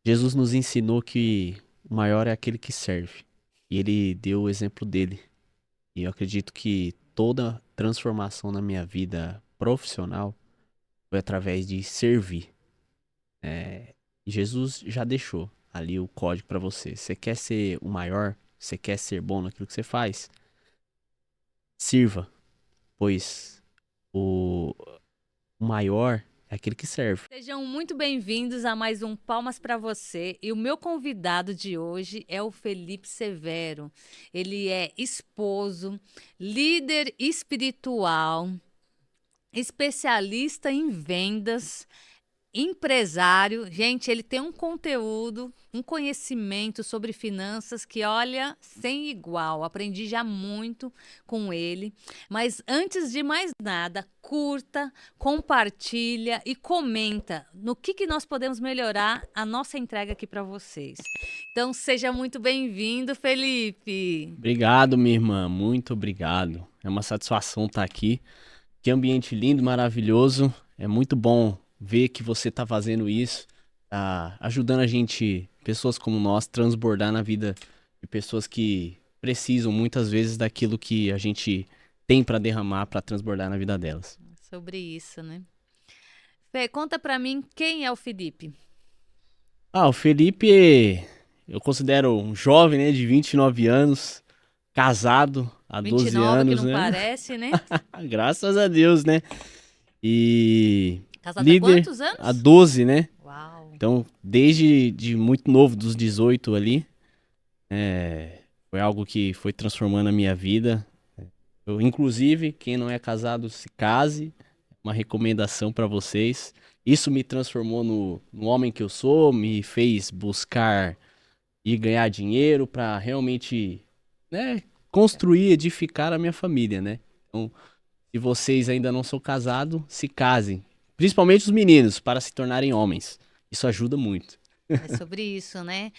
Jesus nos ensinou que o maior é aquele que serve. E ele deu o exemplo dele. E eu acredito que toda transformação na minha vida profissional foi através de servir. E Jesus já deixou ali o código para você. Você quer ser o maior? Você quer ser bom naquilo que você faz? Sirva, pois o maior é aquele que serve. Sejam muito bem-vindos a mais um Palmas para Você. E o meu convidado de hoje é o Felipe Severo. Ele é esposo, líder espiritual, especialista em vendas, empresário. Gente, ele tem um conteúdo, um conhecimento sobre finanças que, olha, sem igual. Aprendi já muito com ele. Mas antes de mais nada, curta, compartilha e comenta no que nós podemos melhorar a nossa entrega aqui para vocês. Então, seja muito bem-vindo, Felipe. Obrigado, minha irmã. Muito obrigado. É uma satisfação estar aqui. Que ambiente lindo, maravilhoso. É muito bom ver que você está fazendo isso, tá ajudando a gente, pessoas como nós, transbordar na vida de pessoas que precisam muitas vezes daquilo que a gente tem para derramar, para transbordar na vida delas. Sobre isso, né? Fê, conta para mim quem é o Felipe. O Felipe, eu considero um jovem, né, de 29 anos, casado há 12 29, que anos, não né? parece, né? Graças a Deus, né? E Casada há líder quantos há anos? 12, né? Uau. Então, desde de muito novo, dos 18 ali, foi algo que foi transformando a minha vida. Inclusive, quem não é casado, se case. Uma recomendação para vocês. Isso me transformou no homem que eu sou, me fez buscar e ganhar dinheiro para realmente, né, construir, edificar a minha família, né? Então, se vocês ainda não são casados, se casem. Principalmente os meninos, para se tornarem homens. Isso ajuda muito. É sobre isso, né?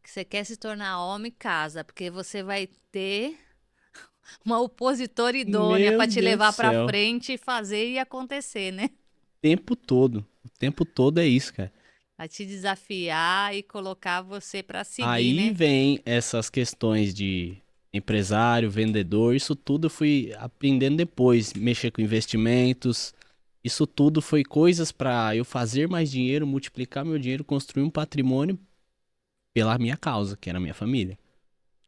Que você quer se tornar homem, casa, porque você vai ter uma opositora idônea Meu para te Deus do levar para céu. frente e fazer e acontecer, né? Tempo todo. O tempo todo é isso, cara. Vai te desafiar e colocar você para seguir, Aí né? vem essas questões de empresário, vendedor, isso tudo eu fui aprendendo depois, mexer com investimentos. Isso tudo foi coisas para eu fazer mais dinheiro, multiplicar meu dinheiro, construir um patrimônio pela minha causa, que era a minha família.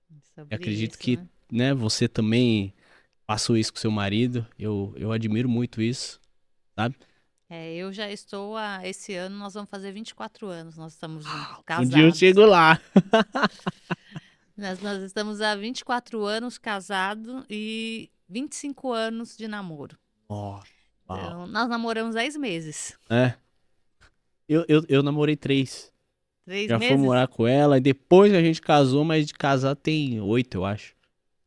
Eu Sobre acredito isso, que, né? né, você também passou isso com seu marido. Eu admiro muito isso, sabe? É, eu já estou esse ano nós vamos fazer 24 anos, nós estamos juntos, Um dia eu casados. chego lá. Nós estamos há 24 anos casados e 25 anos de namoro. Ó, uau. Então, nós namoramos 10 meses. É, eu namorei 3. Três Já fui meses? morar com ela e depois a gente casou, mas de casar tem 8, eu acho.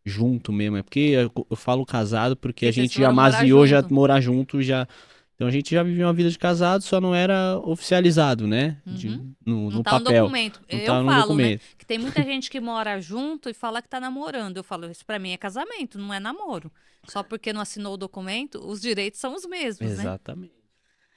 Junto mesmo. É porque eu falo casado porque a Porque vocês gente já foram morar amaziou já junto. morar junto já. Então a gente já vivia uma vida de casado, só não era oficializado, né? Uhum. No, Não no tá no papel. documento. Não Eu tá no falo, né? documento. Que tem muita gente que mora junto e fala que tá namorando. Eu falo, isso pra mim é casamento, não é namoro. Só porque não assinou o documento, os direitos são os mesmos, né? Exatamente.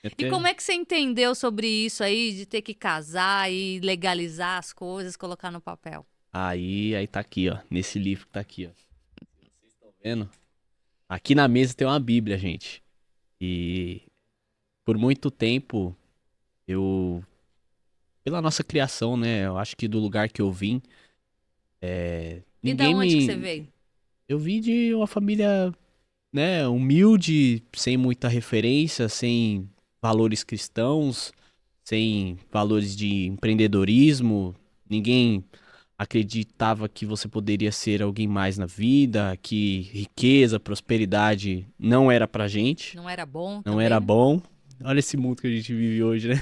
E Até como é que você entendeu sobre isso aí, de ter que casar e legalizar as coisas, colocar no papel? aí tá aqui, ó. Nesse livro que tá aqui, ó. Vocês estão vendo? Aqui na mesa tem uma Bíblia, gente. E por muito tempo eu pela nossa criação, né? Eu acho que do lugar que eu vim, E da ninguém onde que você me. veio? Eu vim de uma família, né, humilde, sem muita referência, sem valores cristãos, sem valores de empreendedorismo. Ninguém acreditava que você poderia ser alguém mais na vida, que riqueza, prosperidade não era pra gente, Não era bom não também, era né? bom. Olha esse mundo que a gente vive hoje, né?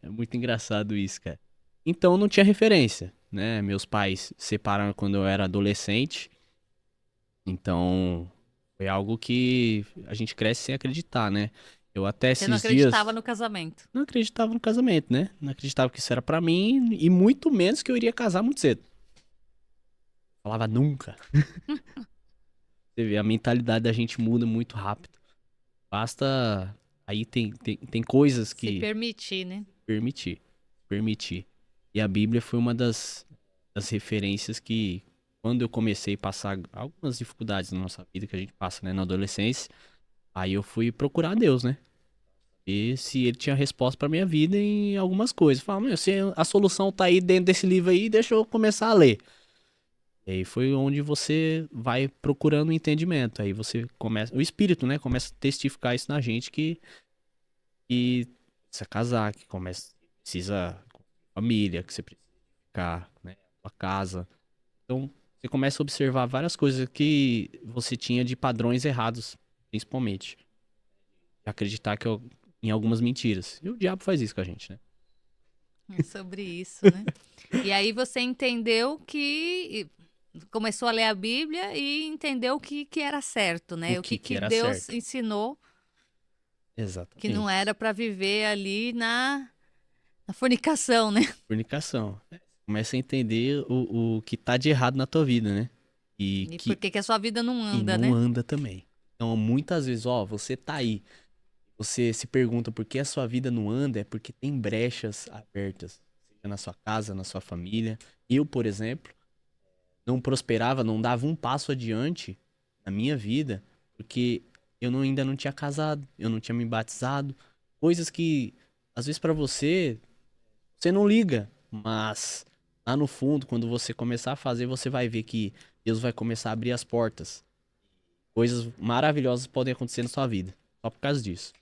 É muito engraçado isso, cara. Então não tinha referência, né? Meus pais se separaram quando eu era adolescente. Então foi algo que a gente cresce sem acreditar, né? Eu até Você não esses acreditava dias no casamento. não acreditava no casamento, né? Não acreditava que isso era pra mim e muito menos que eu iria casar muito cedo. Falava nunca. Você vê, a mentalidade da gente muda muito rápido. Basta. Aí tem coisas Se que permitir, né? permitir. permitir. E a Bíblia foi uma das referências que, quando eu comecei a passar algumas dificuldades na nossa vida que a gente passa, né, na adolescência, aí eu fui procurar Deus, né? E se ele tinha resposta pra minha vida em algumas coisas. Falei, meu, se a solução tá aí dentro desse livro aí, deixa eu começar a ler. E aí foi onde você vai procurando o entendimento. Aí você começa, o espírito, né, começa a testificar isso na gente que precisa casar, que começa, precisa família, que você precisa ficar, né, sua casa. Então, você começa a observar várias coisas que você tinha de padrões errados, principalmente. Acreditar em algumas mentiras. E o diabo faz isso com a gente, né? É sobre isso, né? E aí você entendeu que começou a ler a Bíblia e entendeu que era certo, O né? O que que era Deus certo. ensinou que não Exatamente. era para viver ali na fornicação, né? Fornicação. Começa a entender o que tá de errado na tua vida, né? E E por que que que a sua vida não e anda, não né? anda também. Então, muitas vezes, ó, você tá aí, você se pergunta por que a sua vida não anda, é porque tem brechas abertas, seja na sua casa, na sua família. Eu, por exemplo, não prosperava, não dava um passo adiante na minha vida, porque ainda não tinha casado, eu não tinha me batizado, coisas que às vezes pra você não liga, mas lá no fundo, quando você começar a fazer, você vai ver que Deus vai começar a abrir as portas. Coisas maravilhosas podem acontecer na sua vida, só por causa disso.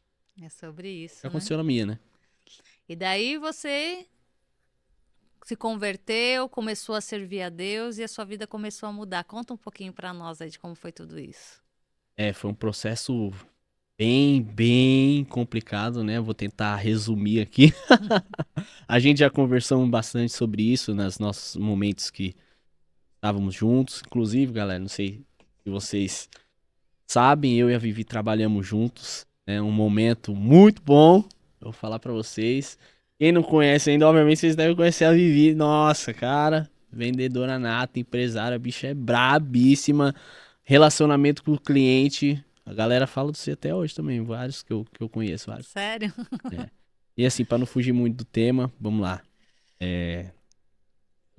É sobre O que isso, né? aconteceu na minha, né? E daí você se converteu, começou a servir a Deus e a sua vida começou a mudar. Conta um pouquinho para nós aí de como foi tudo isso. Foi um processo bem complicado, né? Vou tentar resumir aqui. A gente já conversamos bastante sobre isso nos nossos momentos que estávamos juntos. Inclusive, galera, não sei se vocês sabem, eu e a Vivi trabalhamos juntos. É um momento muito bom. Eu vou falar pra vocês. Quem não conhece ainda, obviamente vocês devem conhecer a Vivi. Nossa, cara, vendedora nata, empresária, a bicha é brabíssima. Relacionamento com o cliente. A galera fala de você até hoje também, vários que eu conheço, vários. Sério? É. E assim, pra não fugir muito do tema, vamos lá. Eu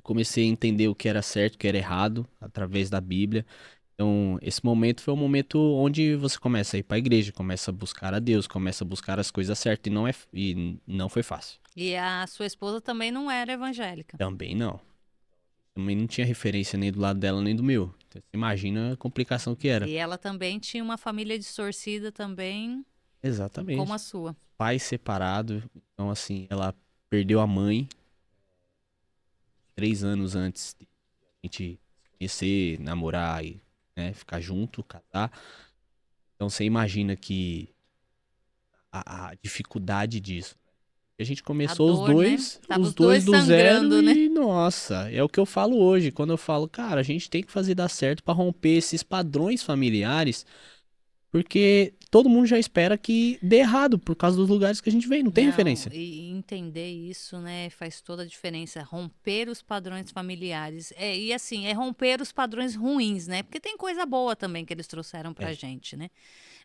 comecei a entender o que era certo, o que era errado, através da Bíblia. Então, esse momento foi o momento onde você começa a ir para a igreja, começa a buscar a Deus, começa a buscar as coisas certas e não foi fácil. E a sua esposa também não era evangélica. Também não. Também não tinha referência nem do lado dela nem do meu. Então, você imagina a complicação que era. E ela também tinha uma família distorcida também, como a Exatamente. sua. Pai separado. Então, assim, ela perdeu a mãe 3 anos antes de a gente conhecer, namorar e, né, ficar junto, casar. Então, você imagina que a dificuldade disso. A gente A começou os dor, né? dois, Tava os os dois dois do zero sangrando, né? e, nossa, é o que eu falo hoje. Quando eu falo, cara, a gente tem que fazer dar certo pra romper esses padrões familiares, porque todo mundo já espera que dê errado por causa dos lugares que a gente vem, não tem Não, referência. e entender isso, né, faz toda a diferença. Romper os padrões familiares. E assim, é romper os padrões ruins, né? Porque tem coisa boa também que eles trouxeram pra É, gente, né?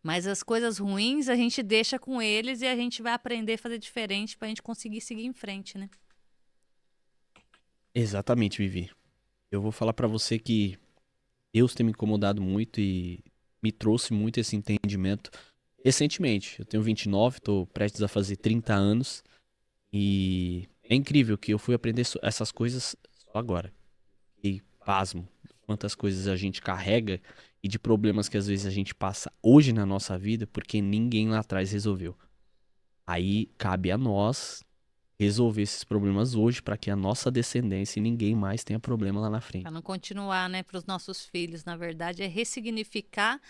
Mas as coisas ruins a gente deixa com eles e a gente vai aprender a fazer diferente pra gente conseguir seguir em frente, né? exatamente, Vivi. Eu vou falar pra você que Deus tem me incomodado muito e me trouxe muito esse entendimento recentemente. Eu tenho 29, tô prestes a fazer 30 anos. E é incrível que eu fui aprender essas coisas só agora. E pasmo, quantas coisas a gente carrega e de problemas que às vezes a gente passa hoje na nossa vida porque ninguém lá atrás resolveu. Aí cabe a nós resolver esses problemas hoje para que a nossa descendência e ninguém mais tenha problema lá na Pra frente. não continuar, né, para os nossos filhos, na verdade, é ressignificar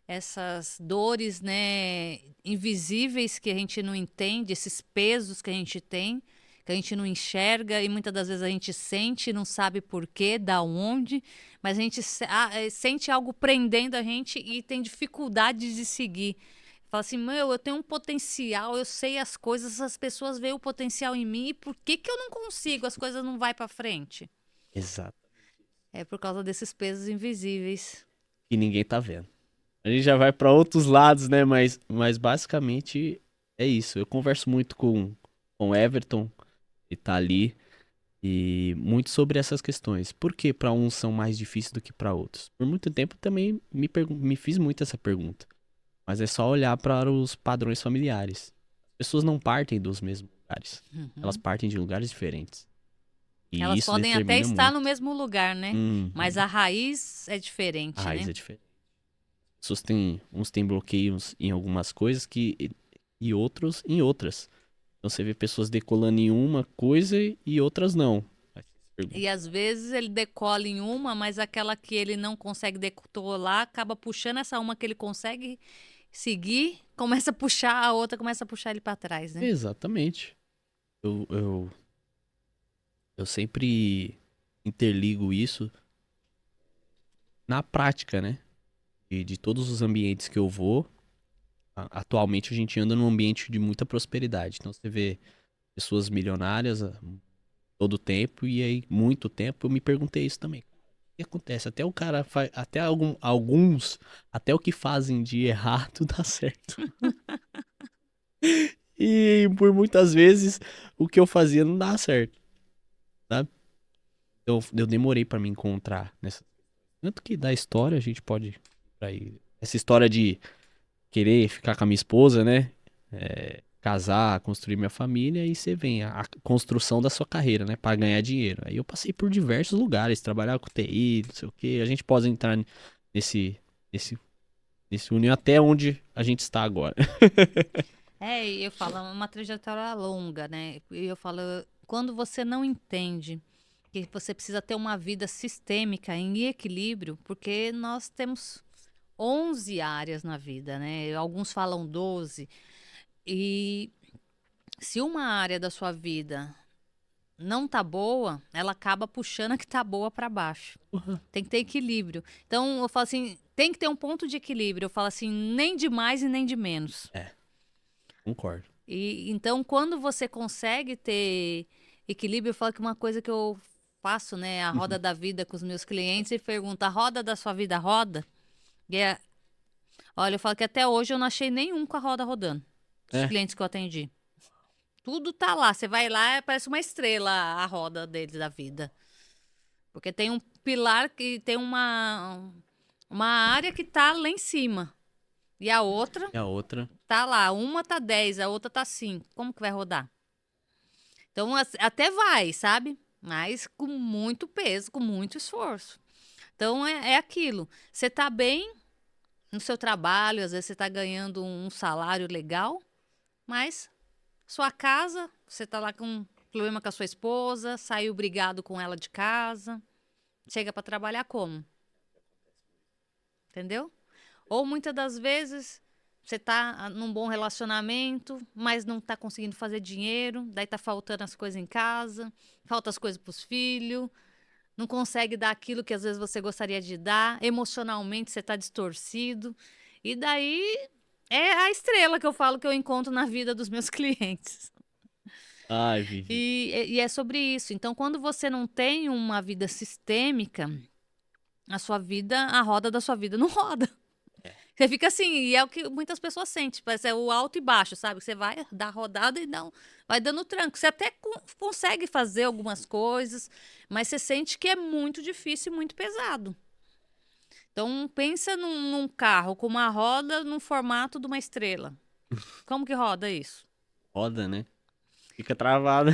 essas dores, né, invisíveis que a gente não entende, esses pesos que a gente tem, que a gente não enxerga e muitas das vezes a gente sente, não sabe por quê, da onde, mas a gente sente algo prendendo a gente e tem dificuldade de seguir. Fala assim, meu, eu tenho um potencial, eu sei as coisas, as pessoas veem o potencial em mim e por que que eu não consigo? As coisas não vai para frente. Exato. É por causa desses pesos invisíveis. E ninguém tá vendo. A gente já vai para outros lados, né? Mas basicamente é isso. Eu converso muito com o Everton. E tá ali. E muito sobre essas questões. Por que para uns são mais difíceis do que para outros? Por muito tempo também me fiz muito essa pergunta. Mas é só olhar para os padrões familiares. As pessoas não partem dos mesmos lugares. Elas Uhum. partem de lugares diferentes. E Elas isso podem até determina estar no muito. mesmo lugar, né? Mas Uhum. a raiz é A diferente, raiz né? é diferente. As pessoas têm, uns têm bloqueios em algumas coisas e outros em outras. Então você vê pessoas decolando em uma coisa e outras não. Aí você se E pergunta, às vezes ele decola em uma, mas aquela que ele não consegue decolar acaba puxando essa uma que ele consegue seguir, começa a puxar a outra, começa a puxar ele para trás, né? exatamente. Eu, eu, eu sempre interligo isso na prática, né? De todos os ambientes que eu vou. Atualmente a gente anda num ambiente de muita prosperidade. Então você vê pessoas milionárias todo tempo, e aí, muito tempo, eu me perguntei isso também. O que acontece? Até o cara faz. Até alguns, até o que fazem de errado dá certo. E por muitas vezes o que eu fazia não dá certo, sabe? Eu demorei pra me encontrar nessa. Tanto que da história a gente pode ir pra aí. Essa história de querer ficar com a minha esposa, né? Casar, construir minha família, e você vem a construção da sua carreira, né? Pra ganhar dinheiro. Aí eu passei por diversos lugares, trabalhar com TI, não sei o quê. A gente pode entrar nesse, nesse, nesse união até onde a gente está agora. É, e eu falo, é uma trajetória longa, né? E eu falo, quando você não entende que você precisa ter uma vida sistêmica em equilíbrio, porque nós temos 11 áreas na vida, né? Alguns falam 12. E se uma área da sua vida não tá boa, ela acaba puxando a que tá boa para baixo. Tem que ter equilíbrio. Então, eu falo assim, tem que ter um ponto de equilíbrio. Eu falo assim, nem de mais e nem de menos. É, concordo. E então, quando você consegue ter equilíbrio, eu falo que uma coisa que eu faço, né, a roda da vida com os meus clientes e pergunto, a roda da sua vida roda? E olha, eu falo que até hoje eu não achei nenhum com a roda rodando, dos É, clientes que eu atendi. Tudo tá lá, você vai lá, parece uma estrela a roda deles da vida. Porque tem um pilar que tem uma área que tá lá em cima. E a outra e a outra. tá lá. Uma tá 10, a outra tá 5. Como que vai rodar? Então, até vai, sabe? Mas com muito peso, com muito esforço. Então, é aquilo. Você tá bem no seu trabalho, às vezes você tá ganhando um salário legal, mas sua casa, você tá lá com um problema com a sua esposa, saiu brigado com ela de casa, chega para trabalhar como? Entendeu? Ou muitas das vezes você tá num bom relacionamento, mas não tá conseguindo fazer dinheiro, daí tá faltando as coisas em casa, falta as coisas pros filhos, não consegue dar aquilo que às vezes você gostaria de dar, emocionalmente você tá distorcido. E daí é a estrela que eu falo que eu encontro na vida dos meus clientes. Ai, Vivi. E é sobre isso. Então, quando você não tem uma vida sistêmica, a sua vida, a roda da sua vida não roda. Você fica assim, e é o que muitas pessoas sentem, parece é o alto e baixo, sabe? Você vai dar rodada e não, vai dando tranco. Você até consegue fazer algumas coisas, mas você sente que é muito difícil e muito pesado. Então, pensa num carro com uma roda no formato de uma estrela. Como que roda isso? Roda, né? Fica travada.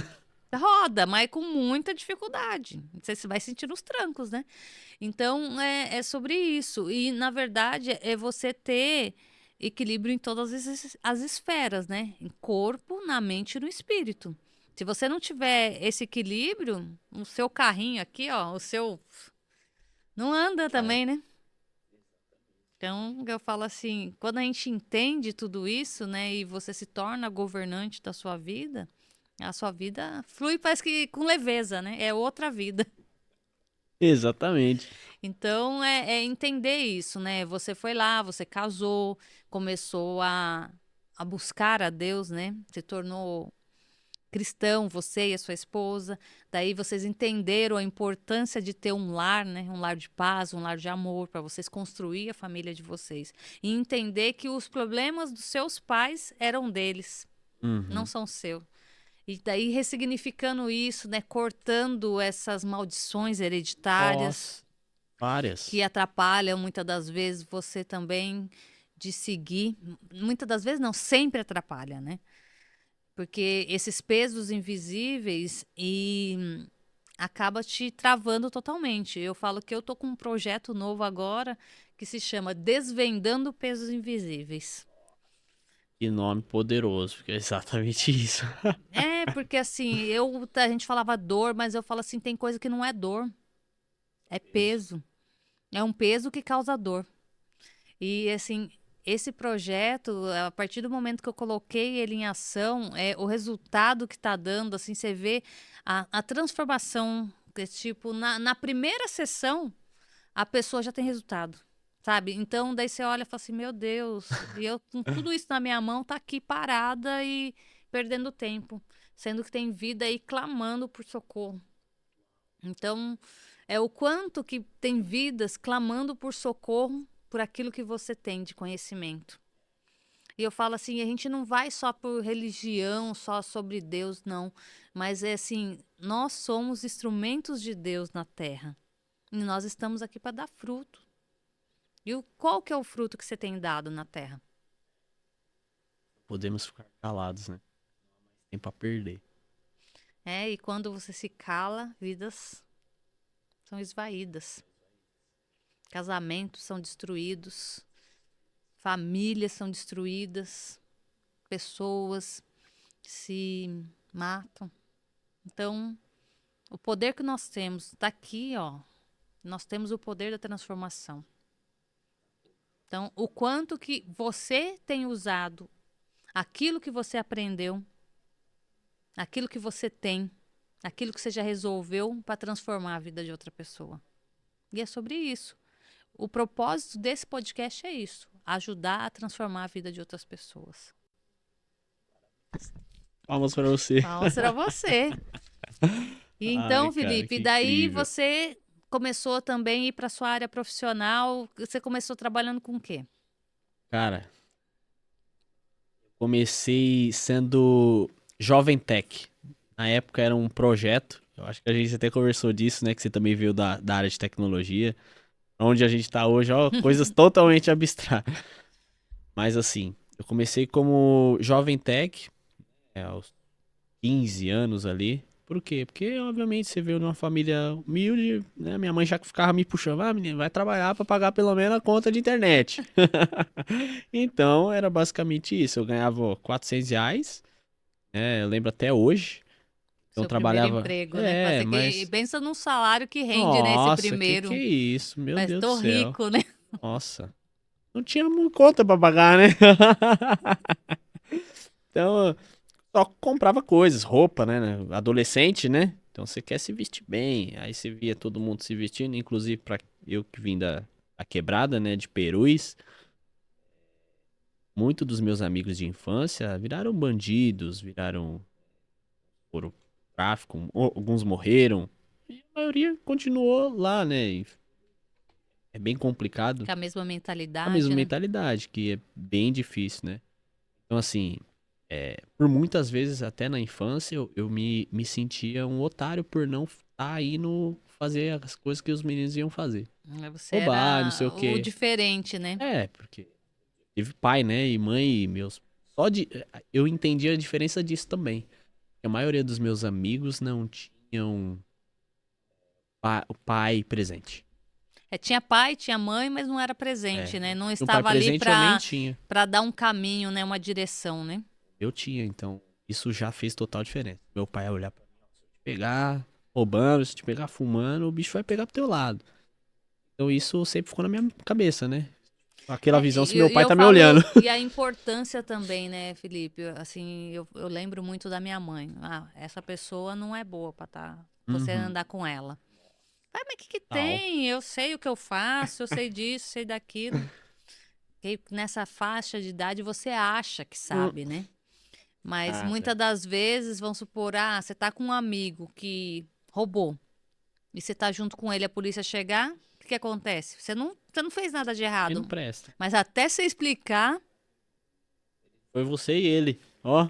Roda, mas com muita dificuldade. Você vai sentir os trancos, né? Então, é sobre isso. E, na verdade, é você ter equilíbrio em todas as esferas, né? Em corpo, na mente e no espírito. Se você não tiver esse equilíbrio, o seu carrinho aqui, ó, o seu. Não anda Vai. também, né? Então, eu falo assim, quando a gente entende tudo isso, né, e você se torna governante da sua vida, a sua vida flui, parece que com leveza, né? É outra vida. Exatamente. Então, é entender isso, né? Você foi lá, você casou, começou a buscar a Deus, né? Se tornou cristão, você e a sua esposa. Daí vocês entenderam a importância de ter um lar, né? Um lar de paz, um lar de amor, para vocês construir a família de vocês. E entender que os problemas dos seus pais eram deles, não Uhum. são seus. E daí ressignificando isso, né? Cortando essas maldições hereditárias Nossa, várias. que atrapalham muitas das vezes você também de seguir. Muitas das vezes não, sempre atrapalha, né? Porque esses pesos invisíveis e acaba te travando totalmente. Eu falo que eu tô com um projeto novo agora que se chama Desvendando Pesos Invisíveis. Que nome poderoso, porque é exatamente isso. É, porque assim, a gente falava dor, mas eu falo assim, tem coisa que não é dor, é peso. É um peso que causa dor. E assim, esse projeto, a partir do momento que eu coloquei ele em ação, o resultado que está dando, assim, você vê a transformação, que, tipo, na primeira sessão, a pessoa já tem resultado, sabe? Então, daí você olha e fala assim, meu Deus, e eu com tudo isso na minha mão, tá aqui parada e perdendo tempo, sendo que tem vida aí clamando por socorro. Então, é o quanto que tem vidas clamando por socorro por aquilo que você tem de conhecimento. E eu falo assim, a gente não vai só por religião, só sobre Deus, não. Mas é assim, nós somos instrumentos de Deus na Terra. E nós estamos aqui para dar fruto. E qual que é o fruto que você tem dado na Terra? Podemos ficar calados, né? Tem pra perder. E quando você se cala, vidas são esvaídas. Casamentos são destruídos. Famílias são destruídas, pessoas se matam. Então, o poder que nós temos está aqui, ó. Nós temos o poder da transformação. Então, o quanto que você tem usado aquilo que você aprendeu, aquilo que você tem, aquilo que você já resolveu para transformar a vida de outra pessoa. E é sobre isso. O propósito desse podcast é isso: ajudar a transformar a vida de outras pessoas. Palmas pra você. Palmas para você. E então, Ai, cara, Felipe, que daí incrível. você começou também a ir para sua área profissional. Você começou trabalhando com o quê? Cara, comecei sendo Jovem Tech. Na época era um projeto. Eu acho que a gente até conversou disso, né? Que você também veio da área de tecnologia. Onde a gente tá hoje, ó, coisas totalmente abstratas. Mas assim, eu comecei como Jovem Tech, aos 15 anos ali. Por quê? Porque, obviamente, você veio de uma família humilde, né? Minha mãe já ficava me puxando, menino, vai trabalhar pra pagar pelo menos a conta de internet. Então, era basicamente isso. Eu ganhava ó, R$ 400, né? Eu lembro até hoje. Então, eu Seu primeiro trabalhava... emprego, né? É, E mas... pensa num salário que rende, né? Esse Nossa, que primeiro. isso? Meu Mas Deus do tô céu. rico, né? Nossa. Não tinha conta pra pagar, né? Então, só comprava coisas, roupa, né? Adolescente, né? Então você quer se vestir bem. Aí você via todo mundo se vestindo, inclusive para eu que vim da quebrada, né? De Perus. Muitos dos meus amigos de infância viraram bandidos, viraram por tráfico, alguns morreram. E a maioria continuou lá, né? E é bem complicado. Com a mesma A mesma mentalidade, né? mentalidade, que é bem difícil, né? Então, assim, por muitas vezes, até na infância, eu me sentia um otário por não estar indo fazer as coisas que os meninos iam fazer. Você Roubar, não sei o era o quê. diferente, né? Porque teve pai, né, e mãe, e meus... Só de... Eu entendi a diferença disso também. A maioria dos meus amigos não tinham o pai presente. Tinha pai, tinha mãe, mas não era É, presente, né? Não e o pai estava ali presente eu nem tinha. para dar um caminho, né? Uma direção, né? Eu tinha, então isso já fez total diferença. Meu pai ia olhar pra mim, se eu te pegar roubando, se eu te pegar fumando, o bicho vai pegar pro teu lado. Então isso sempre ficou na minha cabeça, né? Aquela visão se meu E pai eu tá me falo, olhando. e a importância também, né, Felipe? Assim, eu lembro muito da minha mãe. Essa pessoa não é boa pra você Uhum, andar com ela. Mas o que tal. tem? Eu sei o que eu faço, eu sei disso, sei daquilo. E nessa faixa de idade você acha que Hum, sabe, né? Mas Cara, muitas das vezes, vamos supor, você tá com um amigo que roubou e você tá junto com ele, a polícia chegar, o que acontece? Você não fez nada de aí não errado. presta. Mas até você explicar, Foi você e ele, ó.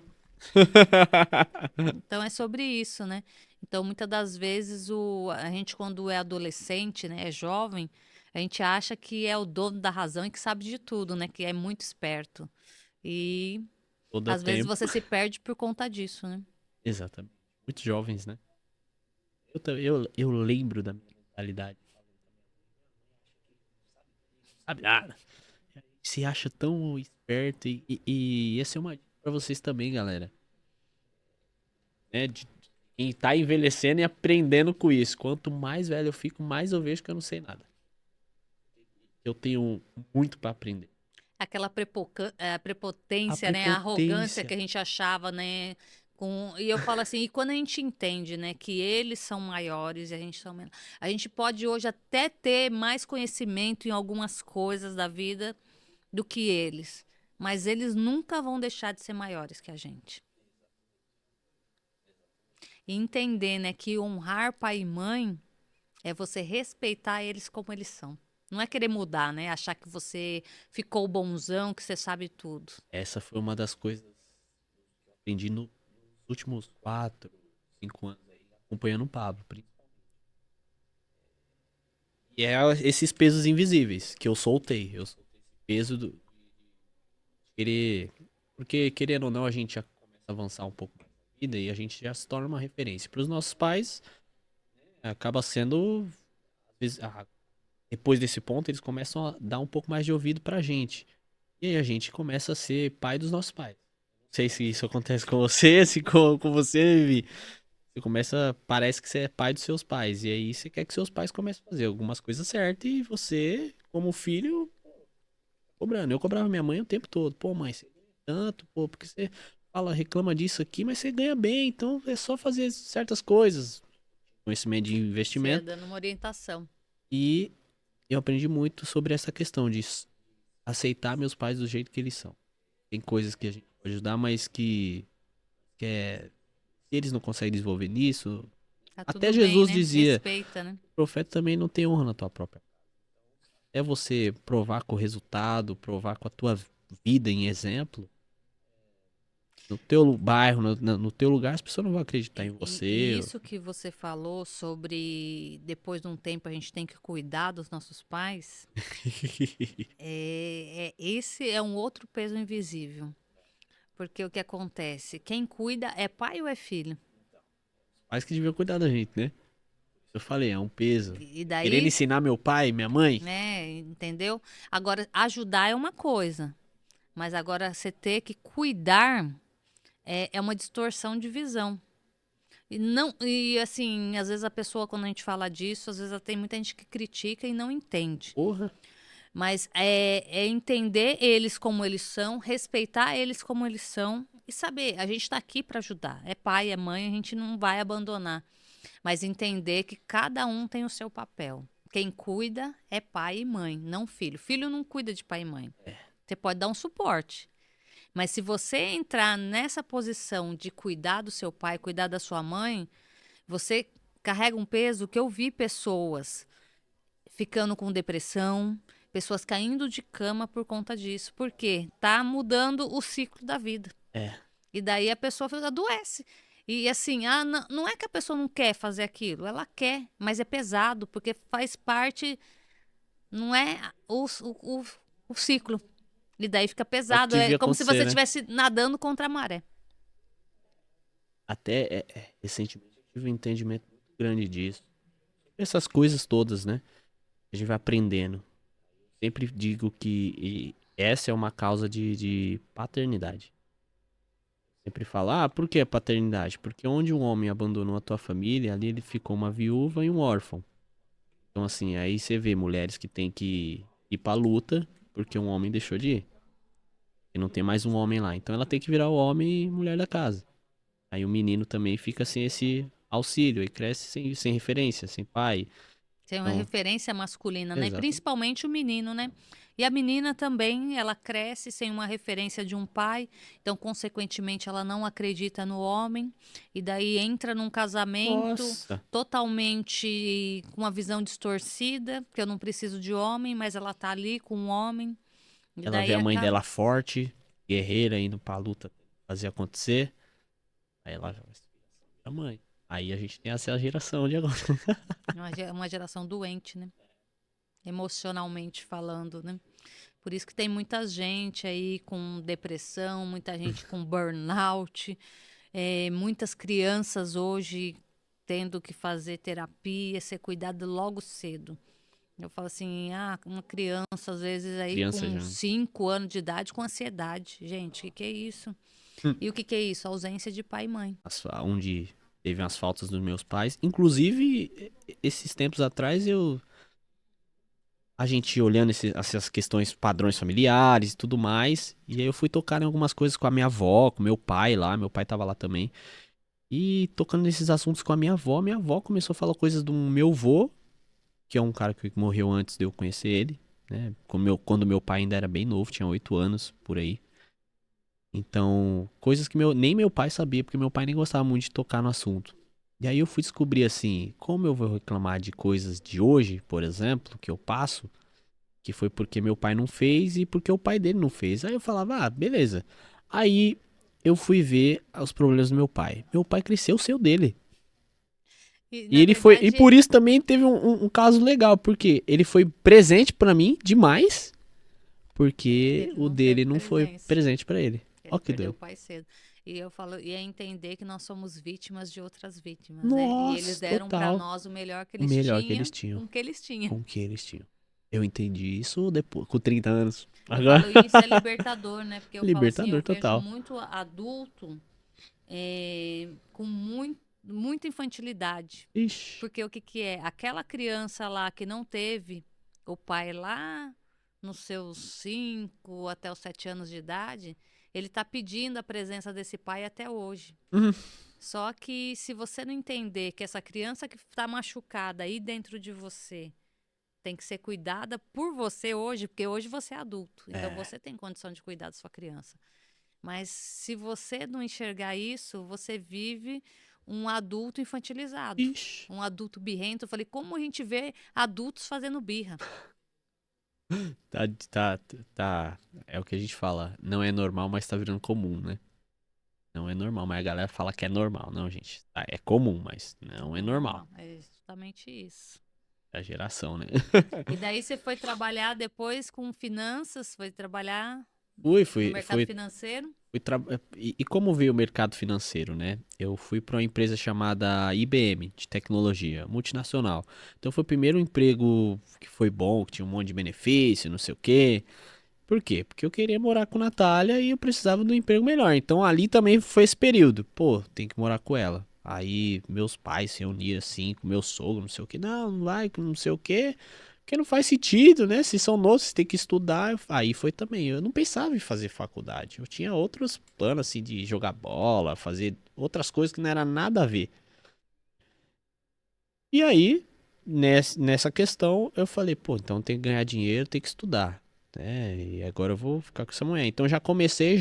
Então é sobre isso, né? Então muitas das vezes a gente quando é adolescente, né, é jovem, a gente acha que é o dono da razão e que sabe de tudo, né? Que é muito esperto. E Todo às vezes tempo. você se perde por conta disso, né? Exatamente. Muitos jovens, né? Eu lembro da minha mentalidade. Sabe nada. Se acha tão esperto e essa é uma dica pra vocês também, galera. Né? De quem tá envelhecendo e aprendendo com isso. Quanto mais velho eu fico, mais eu vejo que eu não sei nada. Eu tenho muito pra aprender. Aquela A prepotência, né? A arrogância que prepotência. a gente achava, né? E eu falo assim, e quando a gente entende, né, que eles são maiores e a gente são menores, a gente pode hoje até ter mais conhecimento em algumas coisas da vida do que eles, mas eles nunca vão deixar de ser maiores que a gente. E entender, né, que honrar pai e mãe é você respeitar eles como eles são. Não é querer mudar, né? Achar que você ficou bonzão, que você sabe tudo. Essa foi uma das coisas que eu aprendi nos últimos 4, 5 anos aí, acompanhando o Pablo. E é esses pesos invisíveis que eu soltei. Eu soltei esse peso de querer. Porque, querendo ou não, a gente já começa a avançar um pouco mais na vida e a gente já se torna uma referência. Para os nossos pais, acaba sendo. Às vezes, depois desse ponto, eles começam a dar um pouco mais de ouvido pra gente. E aí a gente começa a ser pai dos nossos pais. Não sei se isso acontece com você, se com você, Vivi. Você começa, parece que você é pai dos seus pais. E aí você quer que seus pais comecem a fazer algumas coisas certas e você, como filho, cobrando. Eu cobrava minha mãe o tempo todo. Pô, mãe, você ganha tanto, pô, porque você fala, reclama disso aqui, mas você ganha bem, então é só fazer certas coisas. Conhecimento de Você ia investimento. dando uma orientação. E eu aprendi muito sobre essa questão de aceitar meus pais do jeito que eles são. Tem coisas que a gente pode ajudar, mas que é, se eles não conseguem desenvolver nisso. Tá Até tudo bem, Jesus né? dizia, Respeita, né? o profeta também não tem honra na tua própria. É você provar com o resultado, provar com a tua vida em exemplo. No teu bairro, no teu lugar, as pessoas não vão acreditar em E você. isso que você falou sobre depois de um tempo a gente tem que cuidar dos nossos pais, esse é um outro peso invisível. Porque o que acontece? Quem cuida é pai ou é filho? Mas que devia cuidar da gente, né? Eu falei, é um peso. E Querendo daí, ensinar meu pai, minha mãe. né, entendeu? Agora, ajudar é uma coisa, mas agora você ter que cuidar é uma distorção de visão. E não, e assim, às vezes a pessoa, quando a gente fala disso, às vezes tem muita gente que critica e não entende. Porra. Mas é entender eles como eles são, respeitar eles como eles são e saber, a gente está aqui para ajudar. É pai, é mãe, a gente não vai abandonar. Mas entender que cada um tem o seu papel. Quem cuida é pai e mãe, não filho. Filho não cuida de pai e mãe. Você pode dar um suporte. Mas se você entrar nessa posição de cuidar do seu pai, cuidar da sua mãe, você carrega um peso que eu vi pessoas ficando com depressão, pessoas caindo de cama por conta disso. Por quê? Tá mudando o ciclo da vida. É. E daí a pessoa adoece. E assim, não é que a pessoa não quer fazer aquilo, ela quer, mas é pesado, porque faz parte, não é o ciclo. E daí fica É o que pesado, é devia como se você acontecer, né? estivesse nadando contra a maré. Até recentemente eu tive um entendimento muito grande disso. Essas coisas todas, né? A gente vai aprendendo. Sempre digo que essa é uma causa de paternidade. Sempre falo, por que paternidade? Porque onde um homem abandonou a tua família, ali ele ficou uma viúva e um órfão. Então, assim, aí você vê mulheres que têm que ir pra luta porque um homem deixou de ir. E não tem mais um homem lá. Então ela tem que virar o homem e mulher da casa. Aí o menino também fica sem esse auxílio e cresce sem referência, sem pai. Tem uma Então, referência masculina, né? exato. Principalmente o menino, né? E a menina também, ela cresce sem uma referência de um pai, então, consequentemente, ela não acredita no homem, e daí entra num casamento Nossa. totalmente com uma visão distorcida, que eu não preciso de homem, mas ela tá ali com um homem, e Ela vê daí a mãe acaba. dela forte, guerreira, indo pra luta fazer acontecer. Aí ela vai a mãe. Aí a gente tem essa geração de agora. Uma geração doente, né? Emocionalmente falando, né? Por isso que tem muita gente aí com depressão, muita gente com burnout, muitas crianças hoje tendo que fazer terapia, ser cuidada logo cedo. Eu falo assim, uma criança às vezes aí Criança com já. 5 anos de idade com ansiedade. Gente, o que é isso? Hum. E o que é isso? Ausência de pai e mãe. Onde teve as faltas dos meus pais. Inclusive, esses tempos atrás, a gente olhando essas questões, padrões familiares e tudo mais. E aí eu fui tocar em algumas coisas com a minha avó, com meu pai lá. Meu pai tava lá também. E tocando nesses assuntos com a minha avó começou a falar coisas do meu avô, que é um cara que morreu antes de eu conhecer ele, né? Quando meu pai ainda era bem novo, tinha 8 anos, por aí. Então, coisas que nem meu pai sabia, porque meu pai nem gostava muito de tocar no assunto. E aí eu fui descobrir assim, como eu vou reclamar de coisas de hoje, por exemplo, que eu passo, que foi porque meu pai não fez e porque o pai dele não fez. Aí eu falava, beleza. Aí eu fui ver os problemas do meu pai. Meu pai cresceu o seu dele. E, E na ele foi, e por verdade, isso também teve um caso legal, porque ele foi presente pra mim demais, porque ele o não teve dele não foi presença. presente pra ele. Ó Ele que perdeu o doido. pai cedo. E eu falo, e é entender que nós somos vítimas de outras vítimas, né? E eles Nossa, deram para total. nós o melhor que O eles melhor que eles tinham, tinham, com o que eles tinham. com o que eles tinham. Eu entendi isso depois, com 30 anos. Eu Agora, falo, isso é libertador, né? Porque eu falo assim, eu libertador vejo total. muito adulto com muita infantilidade. Ixi. Porque o que que é? Aquela criança lá que não teve o pai lá nos seus 5 até os 7 anos de idade, ele tá pedindo a presença desse pai até hoje. Uhum. Só que se você não entender que essa criança que está machucada aí dentro de você tem que ser cuidada por você hoje, porque hoje você é adulto, então É. você tem condição de cuidar da sua criança. Mas se você não enxergar isso, você vive um adulto infantilizado, Ixi. um adulto birrento. Eu falei, como a gente vê adultos fazendo birra? Tá, tá, tá. É o que a gente fala. Não é normal, mas tá virando comum, né? Não é normal, mas a galera fala que é normal. Não, gente. Tá, é comum, mas não é Não é normal. normal, é justamente isso. É a geração, né? E daí você foi trabalhar depois com finanças, foi trabalhar Fui, no fui, mercado fui, financeiro. e como veio o mercado financeiro, né? Eu fui para uma empresa chamada IBM, de tecnologia, multinacional. Então foi o primeiro emprego que foi bom, que tinha um monte de benefício, não sei o quê. Por quê? Porque eu queria morar com a Natália e eu precisava de um emprego melhor. Então ali também foi esse período. Pô, tem que morar com ela. Aí meus pais se reuniram assim, com meu sogro, não sei o que. Não, não vai, não sei o que. Porque não faz sentido, né? Se são novos, você tem que estudar. Aí foi também. Eu não pensava em fazer faculdade. Eu tinha outros planos, assim, de jogar bola, fazer outras coisas que não era nada a ver. E aí, nessa questão, eu falei, pô, então tem que ganhar dinheiro, tem que estudar, né? E agora eu vou ficar com essa mulher. Então já comecei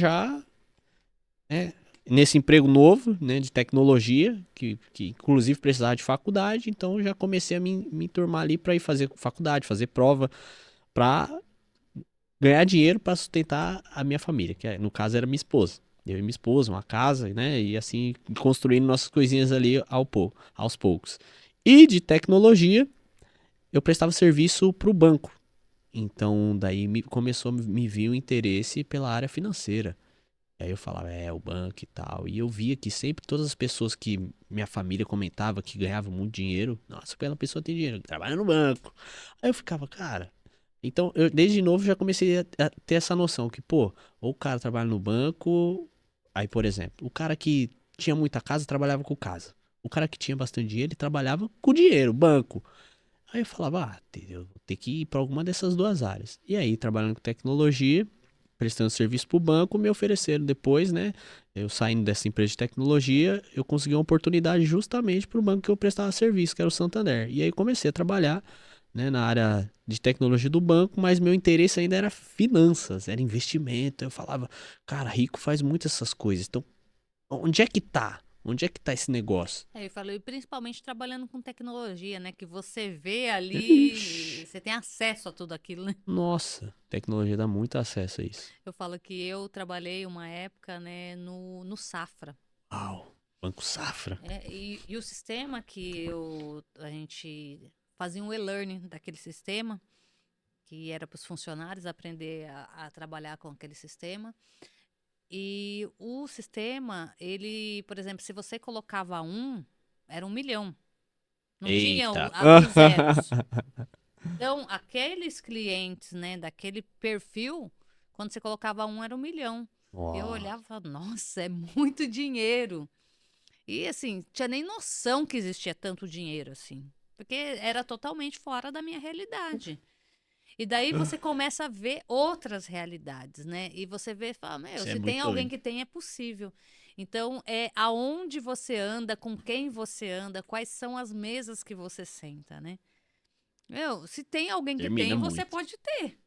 né, nesse emprego novo, né, de tecnologia, que inclusive precisava de faculdade, então já comecei a me enturmar ali para ir fazer faculdade, fazer prova, para ganhar dinheiro para sustentar a minha família, que no caso era minha esposa. Eu e minha esposa, uma casa, né? E assim, construindo nossas coisinhas ali aos poucos. E de tecnologia, eu prestava serviço para o banco. Então, daí começou a me vir o interesse pela área financeira. E aí eu falava, o banco e tal. E eu via que sempre todas as pessoas que minha família comentava que ganhavam muito dinheiro, nossa, aquela pessoa tem dinheiro, trabalha no banco. Aí eu ficava, cara. Então, eu desde novo já comecei a ter essa noção que, pô, ou o cara trabalha no banco. Aí, por exemplo, o cara que tinha muita casa trabalhava com casa. O cara que tinha bastante dinheiro, ele trabalhava com dinheiro, banco. Aí eu falava, eu vou ter que ir para alguma dessas duas áreas. E aí, trabalhando com tecnologia, prestando serviço para o banco, me ofereceram depois, né? Eu saindo dessa empresa de tecnologia, eu consegui uma oportunidade justamente para o banco que eu prestava serviço, que era o Santander. E aí comecei a trabalhar, né, na área de tecnologia do banco, mas meu interesse ainda era finanças, era investimento. Eu falava, cara, rico faz muito essas coisas. Então, onde é que tá? Onde é que tá esse negócio? Eu falo, e principalmente trabalhando com tecnologia, né? Que você vê ali, Ixi, você tem acesso a tudo aquilo, né? nossa, tecnologia dá muito acesso a isso. Eu falo que eu trabalhei uma época, né, no Safra. Uau. Banco Safra. E o sistema a gente fazia um e-learning daquele sistema, que era para os funcionários aprender a trabalhar com aquele sistema. E o sistema, ele, por exemplo, se você colocava era 1 milhão. Não tinha Eita. os zeros. Então, aqueles clientes, né, daquele perfil, quando você colocava era 1 milhão. Eu Ó, olhava e falava, nossa, é muito dinheiro. E assim, tinha nem noção que existia tanto dinheiro assim. Porque era totalmente fora da minha realidade. E daí você começa a ver outras realidades, né? E você vê e fala, meu, isso é se tem muito alguém doido. que tem, é possível. Então, é aonde você anda, com quem você anda, quais são as mesas que você senta, né? Meu, se tem alguém que Termina tem, você muito. pode ter.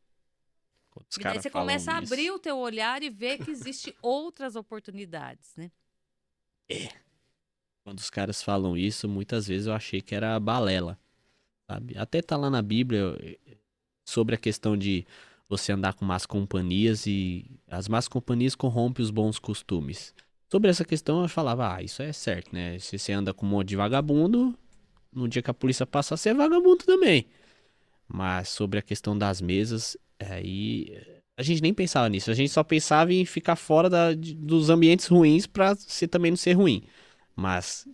Quando os E daí caras você falam começa a abrir isso. o teu olhar e ver que existe outras oportunidades, né? É. Quando os caras falam isso, muitas vezes eu achei que era balela, sabe? Até tá lá na Bíblia sobre a questão de você andar com más companhias e as más companhias corrompem os bons costumes. Sobre essa questão eu falava, isso é certo, né? Se você anda com um monte de vagabundo, no dia que a polícia passar, você é vagabundo também. Mas sobre a questão das mesas, aí a gente nem pensava nisso. A gente só pensava em ficar fora dos ambientes ruins pra você também não ser ruim. Mas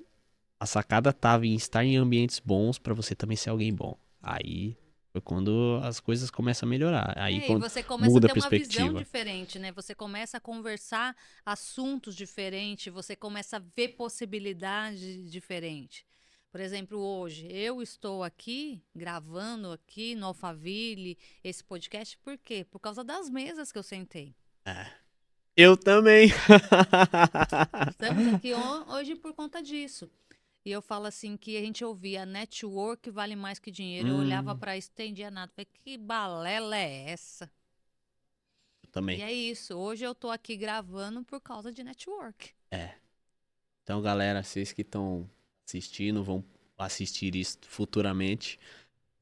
a sacada tava em estar em ambientes bons pra você também ser alguém bom. Aí foi quando as coisas começam a melhorar. Aí E quando você começa a muda a ter uma visão perspectiva. diferente, né? Você começa a conversar assuntos diferentes, você começa a ver possibilidades diferentes. Por exemplo, hoje eu estou aqui gravando aqui no Alphaville esse podcast, por quê? Por causa das mesas que eu sentei. Eu também. Estamos aqui hoje por conta disso. E eu falo assim que a gente ouvia network vale mais que dinheiro. Eu olhava Hum, para isso, entendia nada. Falei, que balela é essa? eu E também. é isso. Hoje eu tô aqui gravando por causa de network. É. Então, galera, vocês que estão assistindo, vão assistir isso futuramente.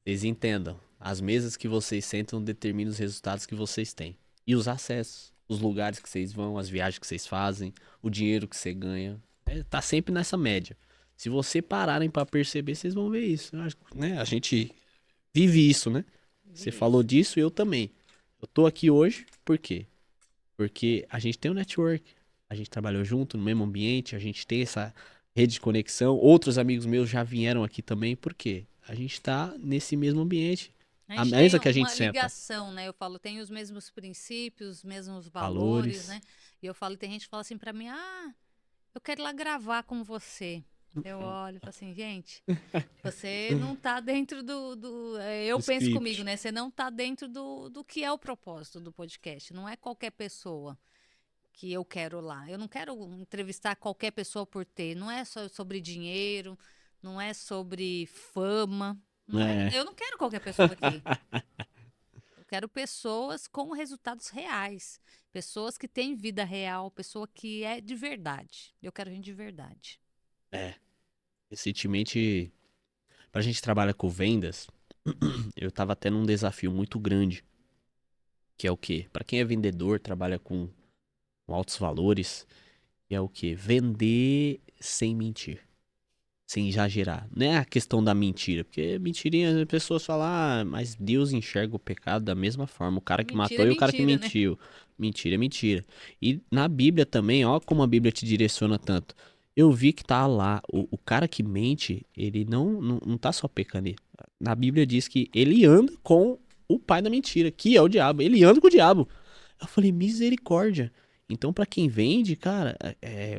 Vocês entendam, as mesas que vocês sentam determinam os resultados que vocês têm. E os acessos, os lugares que vocês vão, as viagens que vocês fazem, o dinheiro que você ganha. Tá sempre nessa média. Se você pararem pra perceber, vocês vão ver isso. Né? A gente vive isso, né? Você falou Isso. disso e eu também. Eu tô aqui hoje, por quê? Porque a gente tem um network, a gente trabalhou junto no mesmo ambiente, a gente tem essa rede de conexão. Outros amigos meus já vieram aqui também, por quê? A gente tá nesse mesmo ambiente. A A gente tem mesa que a gente uma senta, ligação, né? Eu falo, tem os mesmos princípios, os mesmos valores, valores. né? E eu falo, tem gente que fala assim pra mim, eu quero ir lá gravar com você. Eu olho e falo assim, gente, você não tá dentro eu penso comigo, Script. né? Você não tá dentro do que é o propósito do podcast. Não é qualquer pessoa que eu quero lá. Eu não quero entrevistar qualquer pessoa por ter. Não é só sobre dinheiro, não é sobre fama. Não é, É, eu não quero qualquer pessoa aqui. Eu quero pessoas com resultados reais. Pessoas que têm vida real, pessoa que é de verdade. Eu quero gente de verdade. é. Recentemente, pra gente trabalhar com vendas, eu tava tendo um desafio muito grande, que é o quê? Pra quem é vendedor, trabalha com altos valores, que é o quê? Vender sem mentir. Sem exagerar. Não é a questão da mentira, porque mentirinha, as pessoas falam, mas Deus enxerga o pecado da mesma forma. O cara que Mentira é matou e o cara que mentira, né? mentiu. Mentira é mentira. E na Bíblia também, ó, como a Bíblia te direciona tanto. Eu vi que tá lá, o cara que mente, ele não tá só pecando. Na Bíblia diz que ele anda com o pai da mentira, que é o diabo. Ele anda com o diabo. Eu falei, misericórdia. Então, pra quem vende, cara,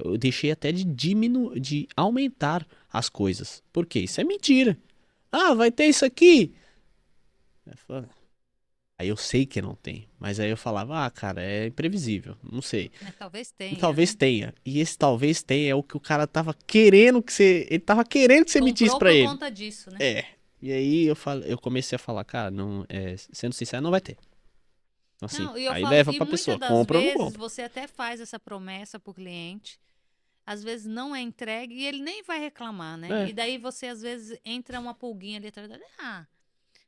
eu deixei até de diminuir, de aumentar as coisas. Porque isso é mentira. Vai ter isso aqui. Aí eu sei que não tem. Mas aí eu falava, cara, é imprevisível. Não sei. Mas talvez E tenha, talvez né? tenha. E esse talvez tenha é o que o cara tava querendo que você. Ele tava querendo que você mentisse Comprou pra por ele. conta disso, né? É. E aí eu comecei a falar, cara, não, sendo sincero, não vai ter. Então, assim, Não, e eu aí falo, leva e pra muitas pessoa, das compra ou não vezes compra. você até faz essa promessa pro cliente, às vezes não é entregue e ele nem vai reclamar, né? É. E daí você às vezes entra uma pulguinha ali atrás,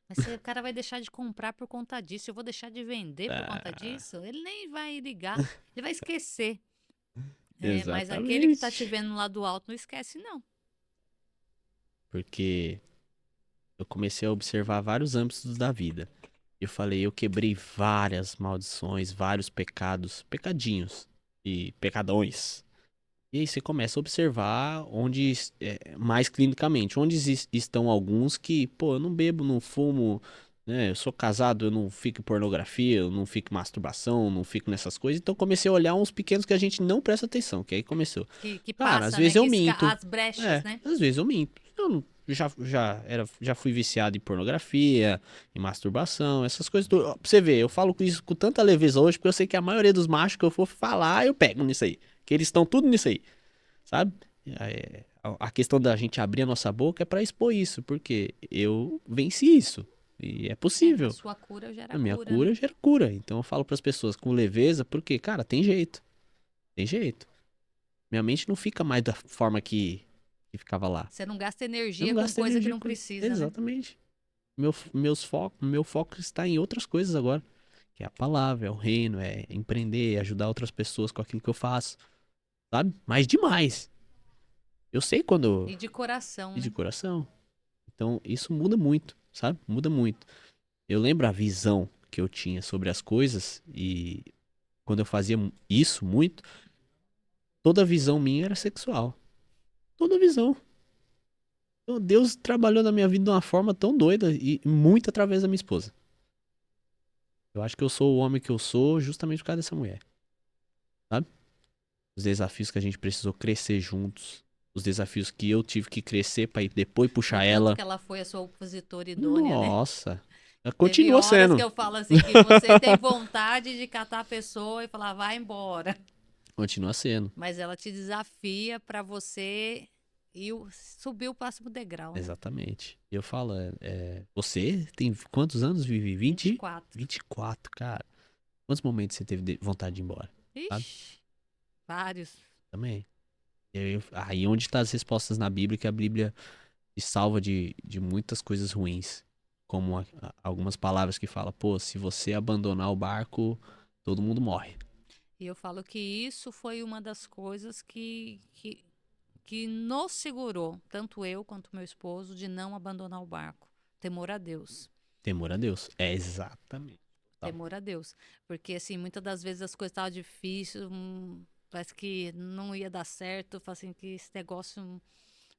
mas o cara vai deixar de comprar por conta disso, eu vou deixar de vender por conta Ah, disso? Ele nem vai ligar, ele vai esquecer. Mas aquele que tá Exatamente. te vendo lá do alto não esquece, não. Porque eu comecei a observar vários âmbitos da vida. Eu falei, eu quebrei várias maldições, vários pecados, pecadinhos e pecadões. E aí você começa a observar onde, mais clinicamente, onde estão alguns que, pô, eu não bebo, não fumo, né? Eu sou casado, eu não fico em pornografia, eu não fico em masturbação, não fico nessas coisas. Então comecei a olhar uns pequenos que a gente não presta atenção, que aí começou. Que Cara, às passa, né? vezes eu minto. As brechas, né? Às vezes eu minto. Eu não- já fui viciado em pornografia, em masturbação, essas coisas. Pra você ver, eu falo com isso com tanta leveza hoje, porque eu sei que a maioria dos machos que eu for falar, eu pego nisso aí. Que eles estão tudo nisso aí, sabe? A questão da gente abrir a nossa boca é pra expor isso, porque eu venci isso. E é A possível. sua cura gera A minha cura, né? cura gera cura. Então eu falo pras pessoas com leveza, porque, cara, tem jeito. Tem jeito. Minha mente não fica mais da forma que ficava lá. Você não gasta Eu não energia com gasto coisa que energia não com isso. precisa, né? Exatamente. Meu foco está em outras coisas agora. Que é a palavra, é o reino, é empreender, é ajudar outras pessoas com aquilo que eu faço. Sabe? Mas demais. Eu sei quando. E de coração, E de né? coração. Então, isso muda muito, sabe? Muda muito. Eu lembro a visão que eu tinha sobre as coisas e quando eu fazia isso muito, toda visão minha era sexual. Toda visão. Então, Deus trabalhou na minha vida de uma forma tão doida e muito através da minha esposa. Eu acho que eu sou o homem que eu sou justamente por causa dessa mulher, sabe? Os desafios que a gente precisou crescer juntos, os desafios que eu tive que crescer pra ir depois O puxar tanto ela. que ela foi a sua opositora idônea, né? Nossa, ela Teve continua horas que sendo. eu falo assim que você tem vontade de catar a pessoa e falar, vai embora. Continua sendo. Mas ela te desafia pra você subir o próximo degrau, né? Exatamente. E eu falo, você tem quantos anos, Vivi? 20? 24. 24, cara. Quantos momentos você teve vontade de ir embora? Sabe? Ixi, vários. Também. E aí onde tá as respostas na Bíblia, que a Bíblia te salva de muitas coisas ruins. Como algumas palavras que fala, pô, se você abandonar o barco, todo mundo morre. E eu falo que isso foi uma das coisas que nos segurou, tanto eu quanto meu esposo, de não abandonar o barco. Temor a Deus. Temor a Deus. É exatamente. Tal. Temor a Deus. Porque, assim, muitas das vezes as coisas estavam difíceis, parece que não ia dar certo. Eu falo assim, que esse negócio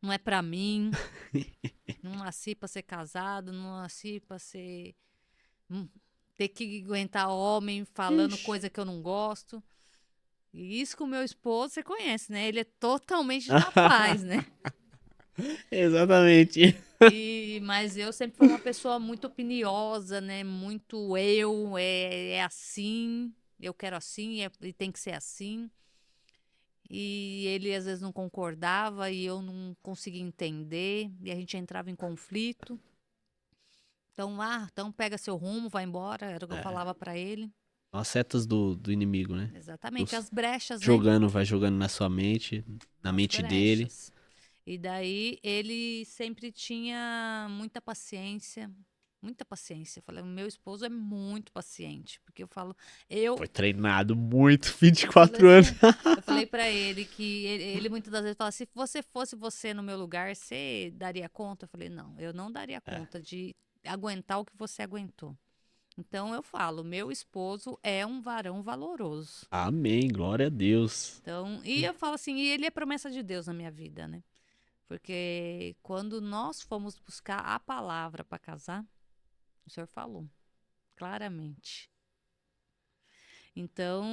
não é pra mim. Não nasci pra ser casado, não nasci pra ser. hum, ter que aguentar homem falando Ixi. coisa que eu não gosto. E isso com o meu esposo, você conhece, né? Ele é totalmente da paz, né? Exatamente. Mas eu sempre fui uma pessoa muito opiniosa, né? Muito é assim, eu quero assim, e tem que ser assim. E ele às vezes não concordava e eu não conseguia entender, e a gente entrava em conflito. Então pega seu rumo, vai embora, era o que eu É, falava pra ele. são as setas do inimigo, né? Exatamente, Os- as brechas, né? Jogando, vai jogando na sua mente, na As mente dele. brechas. E daí ele sempre tinha muita paciência, muita paciência. Eu falei, o meu esposo é muito paciente, porque eu falo, eu, Foi treinado muito, eu falei 24 assim, anos. eu falei para ele que ele muitas das vezes fala, se você fosse você no meu lugar, você daria conta? Eu falei, não, eu não daria É. conta de aguentar o que você aguentou. Então eu falo, meu esposo é um varão valoroso. Amém, glória a Deus. Então, e eu falo assim, e ele é promessa de Deus na minha vida, né? Porque quando nós fomos buscar a palavra para casar, o Senhor falou claramente. Então,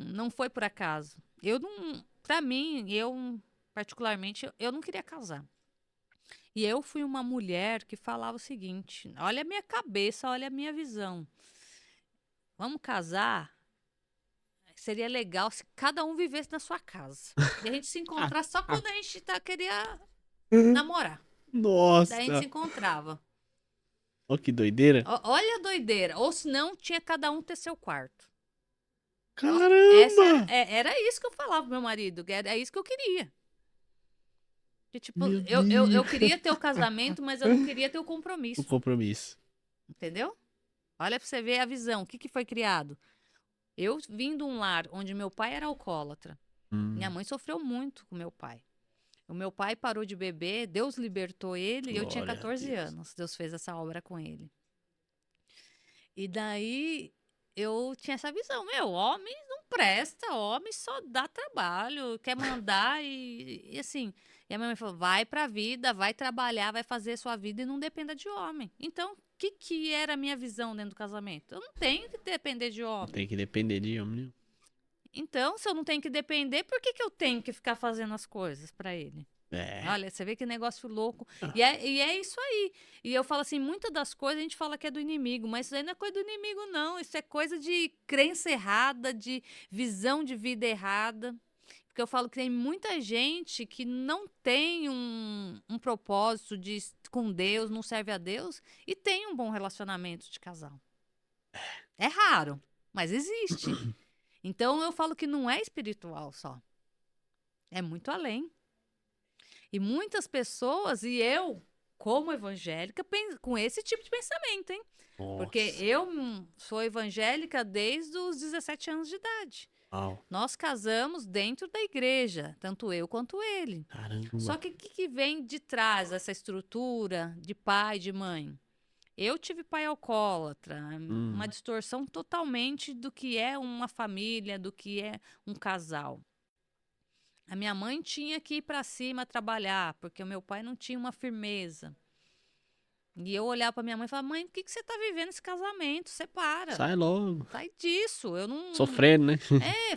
não foi por acaso. Eu não, para mim, eu particularmente, eu não queria casar. E eu fui uma mulher que falava o seguinte: olha a minha cabeça, olha a minha visão. Vamos casar? Seria legal se cada um vivesse na sua casa. E a gente se encontrar só quando a gente queria namorar. Daí a gente se Nossa, encontrava. ó que doideira. Olha a doideira. Ou senão, tinha cada um ter seu quarto. Caramba! Era isso que eu falava pro meu marido. É isso que eu queria. Que, tipo, Meu eu Deus. queria ter o casamento, mas eu não queria ter o O compromisso. compromisso. Entendeu? Olha pra você ver a visão. O que foi criado? Eu vim de um lar onde meu pai era alcoólatra. Minha mãe sofreu muito com meu pai. O meu pai parou de beber, Deus libertou ele e eu tinha Glória a 14 Deus. anos. Deus fez essa obra com ele. E daí eu tinha essa visão, meu, homem não presta, homem só dá trabalho, quer mandar e assim. E a minha mãe falou: vai pra vida, vai trabalhar, vai fazer a sua vida e não dependa de homem. Então, o que era a minha visão dentro do casamento? Eu não tenho que depender de Não homem. tem que depender de homem nenhum. Então, se eu não tenho que depender, por que eu tenho que ficar fazendo as coisas pra ele? É. Olha, você vê que negócio louco. Ah, E é isso aí. E eu falo assim, muitas das coisas a gente fala que é do inimigo, mas isso aí não é coisa do inimigo, não. Isso é coisa de crença errada, de visão de vida errada. Porque eu falo que tem muita gente que não tem um propósito com Deus, não serve a Deus, e tem um bom relacionamento de casal. É raro, mas existe. Então eu falo que não é espiritual só. É muito além. E muitas pessoas, e eu, como evangélica, com esse tipo de pensamento, hein? Porque nossa. eu sou evangélica desde os 17 anos de idade. Uau. Nós casamos dentro da igreja, tanto eu quanto ele. Só Caramba. que o que vem de trás dessa estrutura de pai, de mãe? Eu tive pai alcoólatra, uma Hum. distorção totalmente do que é uma família, do que é um casal. A minha mãe tinha que ir para cima trabalhar, porque o meu pai não tinha uma firmeza. E eu olhava para minha mãe e falava: mãe, o que você está vivendo nesse casamento? Separa. Sai logo. Sai disso. Eu não. Sofrendo, né?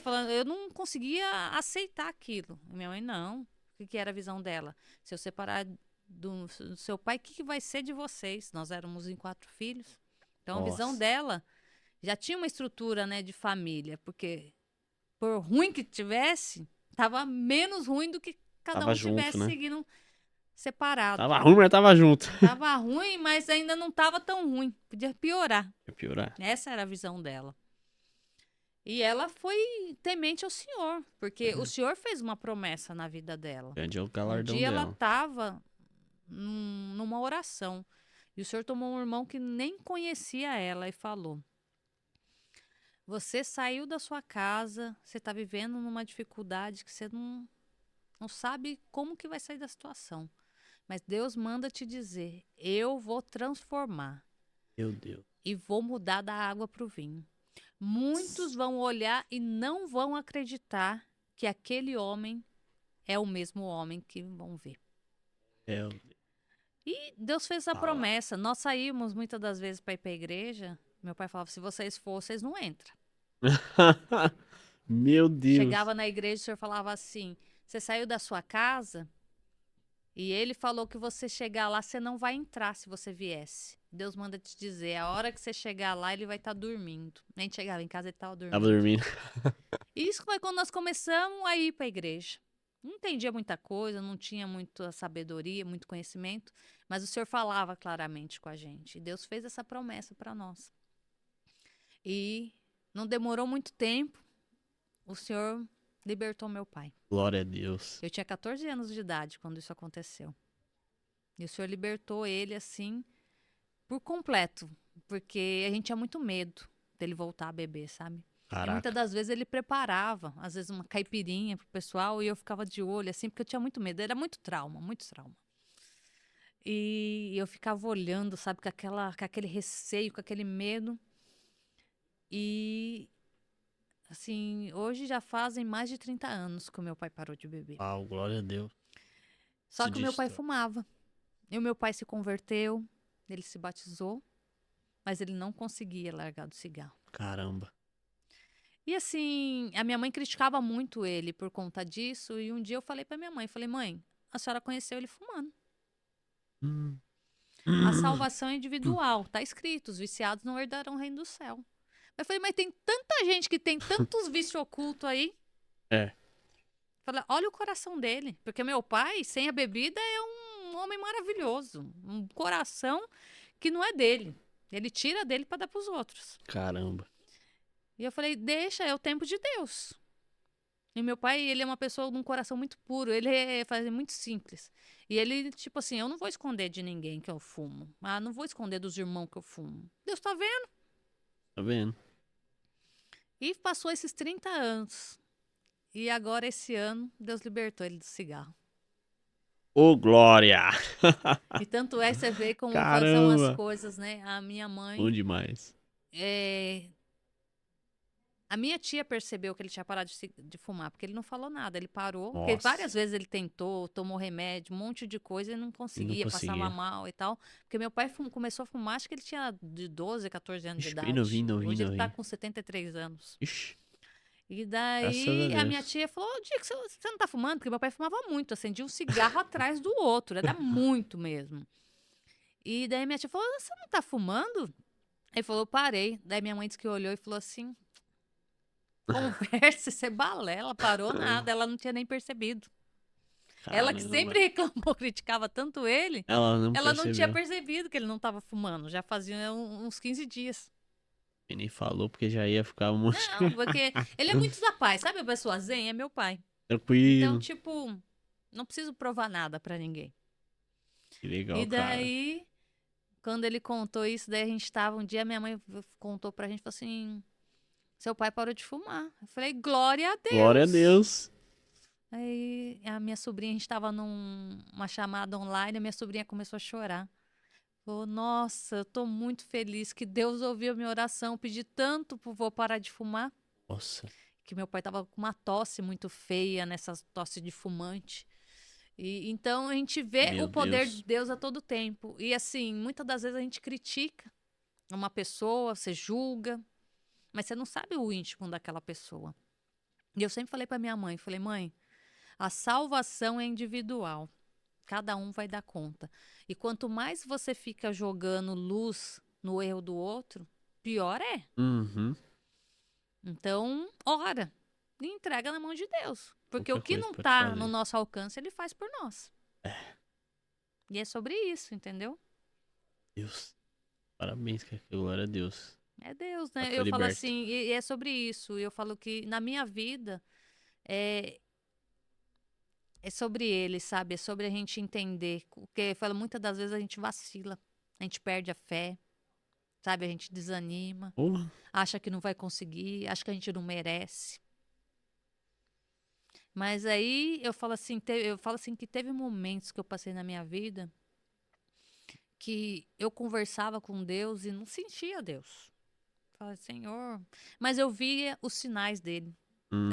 Falando, eu não conseguia aceitar aquilo. E minha mãe, não. O que era a visão dela? Se eu separar do seu pai, o que vai ser de vocês? Nós éramos em 4 filhos. Então a visão Nossa. dela já tinha uma estrutura, né, de família, porque por ruim que tivesse, tava menos ruim do que cada Tava um junto, tivesse né? seguindo separado. Tava ruim, mas tava junto. Tava ruim, mas ainda não tava tão ruim. Podia piorar. Ia piorar. Essa era a visão dela. E ela foi temente ao Senhor, porque o Senhor fez uma promessa na vida dela. Grande é o Um galardão dia ela dela. estava numa oração e o Senhor tomou um irmão que nem conhecia ela e falou: você saiu da sua casa, você está vivendo numa dificuldade que você não sabe como que vai sair da situação. Mas Deus manda te dizer: eu vou transformar Meu Deus. e vou mudar da água para o vinho. Muitos vão olhar e não vão acreditar que aquele homem é o mesmo homem que vão ver. É. E Deus fez a Fala. promessa. Nós saímos muitas das vezes para ir para a igreja. Meu pai falava: se vocês for, vocês não entram. Meu Deus. Chegava na igreja, o senhor falava assim: você saiu da sua casa e ele falou que você chegar lá, você não vai entrar se você viesse. Deus manda te dizer: a hora que você chegar lá, ele vai estar dormindo. Nem chegava em casa, ele estava Tava dormindo. dormindo. E isso foi quando nós começamos a ir para a igreja. Não entendia muita coisa, não tinha muita sabedoria, muito conhecimento, mas o Senhor falava claramente com a gente. E Deus fez essa promessa para nós. E não demorou muito tempo, o Senhor libertou meu pai. Glória a Deus. Eu tinha 14 anos de idade quando isso aconteceu. E o Senhor libertou ele assim, por completo, porque a gente tinha muito medo dele voltar a beber, sabe? E muitas Caraca. das vezes ele preparava, às vezes uma caipirinha pro pessoal, e eu ficava de olho, assim, porque eu tinha muito medo. Era muito trauma, muito trauma. E eu ficava olhando, sabe, com aquele receio, com aquele medo. E, assim, hoje já fazem mais de 30 anos que o meu pai parou de beber. Uau, glória a Deus. Só Se que o meu pai destrói. fumava. E o meu pai se converteu, ele se batizou, mas ele não conseguia largar do cigarro. Caramba. E assim, a minha mãe criticava muito ele por conta disso. E um dia eu falei pra minha mãe, falei: mãe, a senhora conheceu ele fumando. Hum. A salvação é individual, tá escrito, os viciados não herdarão o reino do céu. Eu falei: mas tem tanta gente que tem tantos vícios ocultos aí. É. Falei: olha o coração dele. Porque meu pai, sem a bebida, é um homem maravilhoso. Um coração que não é dele. Ele tira dele pra dar pros outros. Caramba. E eu falei: deixa, é o tempo de Deus. E meu pai, ele é uma pessoa de um coração muito puro, ele faz muito simples. E ele, tipo assim, eu não vou esconder de ninguém que eu fumo. Ah, não vou esconder dos irmãos que eu fumo. Deus tá vendo? Tá vendo? E passou esses 30 anos. E agora, esse ano, Deus libertou ele do cigarro. Ô, Glória! E tanto é, você vê como são as Caramba! coisas, né? A minha Bom mãe, demais. é, a minha tia percebeu que ele tinha parado de fumar, porque ele não falou nada, ele parou, porque várias Nossa, vezes ele tentou, tomou remédio, um monte de coisa e não eu não conseguia, passava conseguia. mal e tal. Porque meu pai começou a fumar, acho que ele tinha de 12, 14 anos de Ixi, bem novinho, idade. novinho, Hoje ele tá novinho. com 73 anos. Ixi, E graças a daí a minha Deus. tia falou: "Ô, dia que você não tá fumando?" Porque meu pai fumava muito, acendia um cigarro atrás do outro, era muito mesmo. E daí minha tia falou: "Você não tá fumando?" Ele falou: "Parei." Daí minha mãe disse que olhou e falou assim: "Conversa, isso é balela, parou nada." Ela não tinha nem percebido. Ela que Caramba. sempre reclamou, criticava tanto ele, Ela não ela não tinha percebeu. percebido que ele não estava fumando. Já fazia uns 15 dias. E nem falou porque já ia ficar um monte. Não, porque ele é muito da paz. Sabe a pessoa zen? É meu pai. Então, Tranquilo. tipo, não preciso provar nada pra ninguém. Que legal, E cara. daí, quando ele contou isso, daí a gente tava um dia, minha mãe contou pra gente, falou assim: seu pai parou de fumar. Eu falei: glória a Glória a Deus. Deus. Aí a minha sobrinha, a gente tava numa chamada online, a minha sobrinha começou a chorar. Falou: nossa, eu tô muito feliz que Deus ouviu a minha oração. Pedi tanto pro vô parar de fumar, Nossa, que meu pai tava com uma tosse muito feia, nessa tosse de fumante. E então a gente vê o meu poder de Deus. Deus a todo tempo. E assim, muitas das vezes a gente critica uma pessoa, você julga, mas você não sabe o íntimo daquela pessoa. E eu sempre falei para minha mãe, falei: mãe, a salvação é individual. Cada um vai dar conta. E quanto mais você fica jogando luz no erro do outro, pior é. Uhum. Então, ora e entrega na mão de Deus. Porque o Pouca que coisa não pode está no fazer. nosso alcance, ele faz por nós. E é sobre isso, entendeu? Deus. Parabéns, cara. Glória a Deus. É Deus, Ela né? foi Eu falo liberta. assim, e é sobre isso. Eu falo que na minha vida é, é sobre ele, sabe? É sobre a gente entender. Porque eu falo, muitas das vezes a gente vacila, a gente perde a fé, sabe? A gente desanima, Porra. acha que não vai conseguir, acha que a gente não merece. Mas aí eu falo assim que teve momentos que eu passei na minha vida que eu conversava com Deus e não sentia Deus. Falei: Senhor, mas eu via os sinais dele.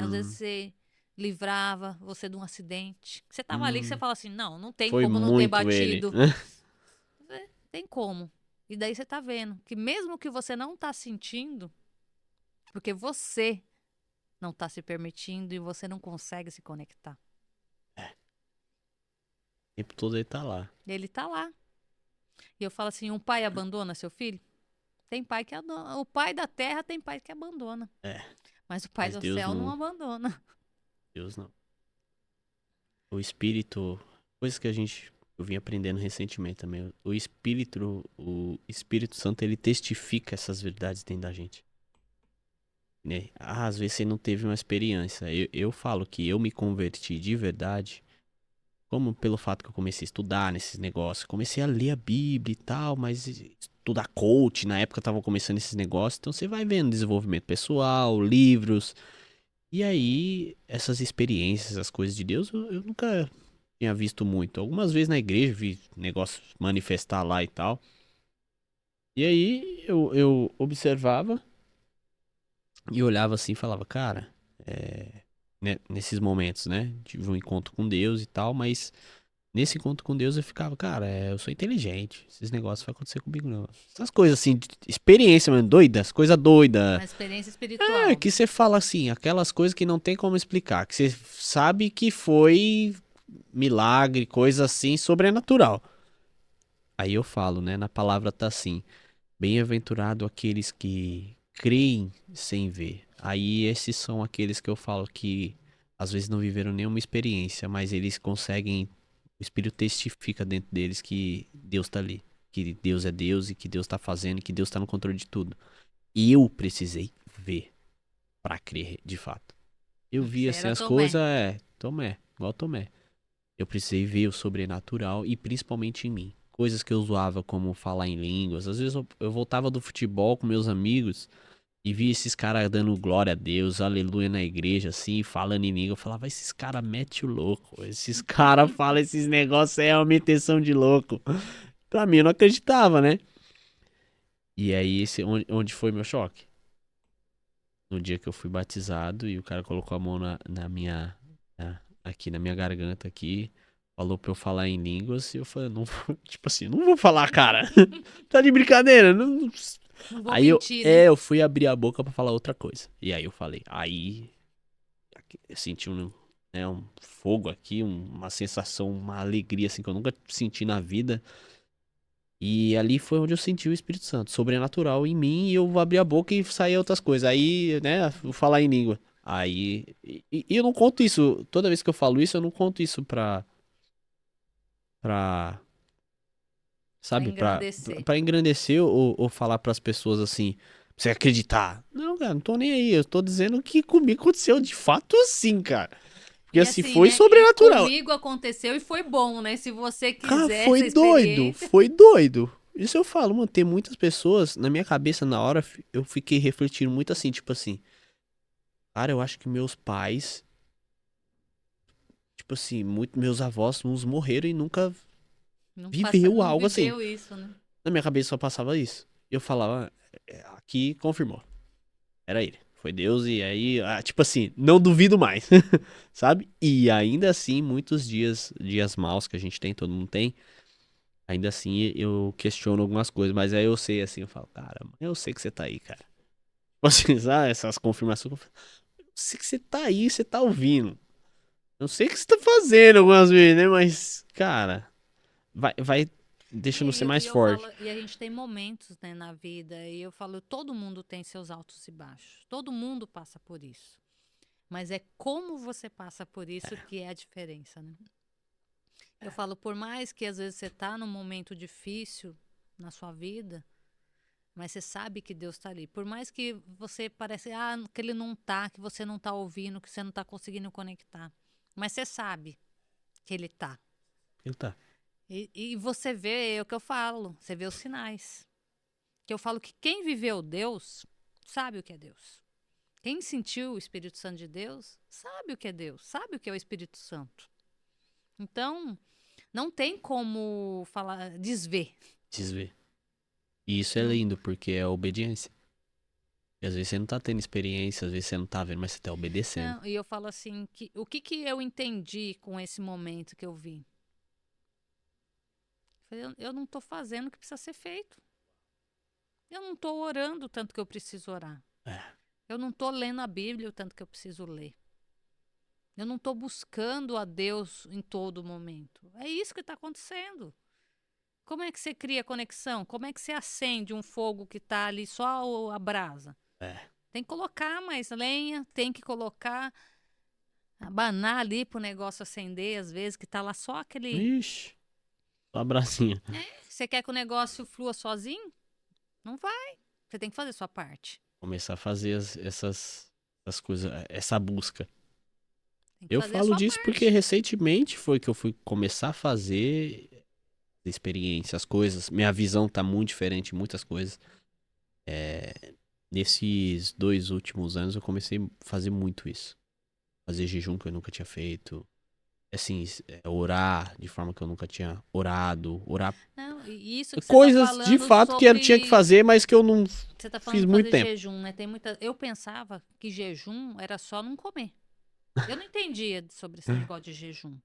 Às vezes Hum, você livrava você de um acidente. Você tava ali que você hum. fala assim: não, não tem Foi como não ter muito ele. batido. É, tem como. E daí você tá vendo que mesmo que você não tá sentindo, porque você não tá se permitindo e você não consegue se conectar. O tempo todo ele tá lá. Ele tá lá. E eu falo assim: um pai abandona seu filho? Tem pai que abandona. O pai da terra tem pai que abandona. É, Mas o pai mas do Deus céu não não. abandona. Deus não. O espírito. Coisas que a gente. Eu vim aprendendo recentemente também. O Espírito Santo, ele testifica essas verdades dentro da gente. Né? Ah, às vezes você não teve uma experiência. Eu falo que eu me converti de verdade. Como pelo fato que eu comecei a estudar nesses negócios, comecei a ler a Bíblia e tal, mas estudar coach, na época eu tava começando esses negócios, então você vai vendo desenvolvimento pessoal, livros, e aí essas experiências, as coisas de Deus, eu nunca tinha visto muito. Algumas vezes na igreja vi negócios manifestar lá e tal, e aí eu observava e olhava assim e falava, cara, nesses momentos, né, tive um encontro com Deus e tal, mas nesse encontro com Deus eu ficava, cara, eu sou inteligente. Esses negócios não vai acontecer comigo, não. Essas coisas assim, de experiência, mano, doidas, coisa doida. Uma experiência É, espiritual. que você fala assim, aquelas coisas que não tem como explicar. Que você sabe que foi milagre, coisa assim, sobrenatural. Aí eu falo, né, na palavra tá assim, bem-aventurado aqueles que creem sem ver. Aí esses são aqueles que eu falo que às vezes não viveram nenhuma experiência, mas eles conseguem, o Espírito testifica dentro deles que Deus tá ali, que Deus é Deus e que Deus tá fazendo e que Deus tá no controle de tudo. E eu precisei ver pra crer de fato. Eu vi Você assim era as Tomé. coisas, Tomé, igual Tomé. Eu precisei ver o sobrenatural e principalmente em mim. Coisas que eu zoava como falar em línguas. Às vezes eu voltava do futebol com meus amigos. E vi esses caras dando glória a Deus, aleluia na igreja, assim, falando em língua. Eu falava, esses caras metem o louco. Esses caras falam esses negócios é uma meteção de louco. Pra mim, eu não acreditava, né? E aí, onde foi meu choque? No dia que eu fui batizado e o cara colocou a mão na minha. Aqui na minha garganta, aqui. Falou pra eu falar em línguas. E eu falei, não, tipo assim, não vou falar, cara. Tá de brincadeira. Não vou Aí mentir, né? eu fui abrir a boca pra falar outra coisa. E aí eu falei, aí eu senti um fogo aqui, uma sensação, uma alegria assim que eu nunca senti na vida. E ali foi onde eu senti o Espírito Santo, sobrenatural em mim, e eu abri a boca e saía outras coisas. Aí, né, vou falar em língua. Aí, e eu não conto isso, toda vez que eu falo isso, eu não conto isso pra, Pra sabe, engrandecer. pra engrandecer ou falar pras pessoas assim, pra você acreditar. Não, cara, não tô nem aí, eu tô dizendo que comigo aconteceu de fato assim, cara. Porque E assim, assim, foi né? E sobrenatural. comigo aconteceu e foi bom, né? Se você Cara, quiser foi essa doido, experiência. foi doido. Isso eu falo, mano, tem muitas pessoas, na minha cabeça na hora, eu fiquei refletindo muito assim, tipo assim, cara, eu acho que meus pais, tipo assim, meus avós, uns morreram e nunca viveu Não algo assim. viveu isso, né? Na minha cabeça só passava isso. E eu falava, aqui confirmou. Era ele. Foi Deus e aí, tipo assim, não duvido mais, sabe? E ainda assim, muitos dias maus que a gente tem, todo mundo tem, ainda assim eu questiono algumas coisas, mas aí eu sei assim, eu falo, cara, eu sei que você tá aí, cara. Tipo assim, sabe? Essas confirmações, eu sei que você tá aí, você tá ouvindo. Eu sei que você tá fazendo algumas vezes, né? Mas, cara, vai deixando E você eu, mais e eu falo, forte. e a gente tem momentos, né, na vida, e eu falo, todo mundo tem seus altos e baixos. Todo mundo passa por isso. Mas é como você passa por isso que é a diferença, né? Eu falo, por mais que às vezes você tá num momento difícil na sua vida, mas você sabe que Deus está ali. Por mais que você pareça que ele não tá, que você não tá ouvindo, que você não tá conseguindo conectar. Mas você sabe que ele tá. Ele tá. E você vê, é o que eu falo, você vê os sinais. Que eu falo que quem viveu Deus sabe o que é Deus. Quem sentiu o Espírito Santo de Deus sabe o que é Deus, sabe o que é o Espírito Santo. Então, não tem como falar, desver. Desver. E isso é Não, lindo, porque é obediência. E às vezes você não tá tendo experiência, às vezes você não tá vendo, mas você tá obedecendo. não. E eu falo assim, o que eu entendi com esse momento que eu vi? Eu não estou fazendo o que precisa ser feito. Eu não estou orando o tanto que eu preciso orar. É. Eu não estou lendo a Bíblia o tanto que eu preciso ler. Eu não estou buscando a Deus em todo momento. É isso que está acontecendo. Como é que você cria conexão? Como é que você acende um fogo que está ali só a brasa? É. Tem que colocar mais lenha, tem que colocar, abanar ali para o negócio acender, às vezes, que está lá só aquele. Ixi. Só a bracinha. Você quer que o negócio flua sozinho? Não vai. Você tem que fazer a sua parte. Começar a fazer essas coisas, essa busca. Tem que Eu fazer a falo sua disso porque parte. recentemente foi que eu fui começar a fazer experiência, as coisas. Minha visão tá muito diferente em muitas coisas. Nesses 2 últimos anos eu comecei a fazer muito isso. Fazer jejum que eu nunca tinha feito. Assim, orar de forma que eu nunca tinha orado. Orar Não, e isso que você está coisas de falando fato que eu tinha que sobre. fazer, mas que eu não Você está fiz falando de muito fazer tempo. jejum, né? Tem muita. Eu pensava que jejum era só não comer. Eu não entendia sobre esse negócio de jejum.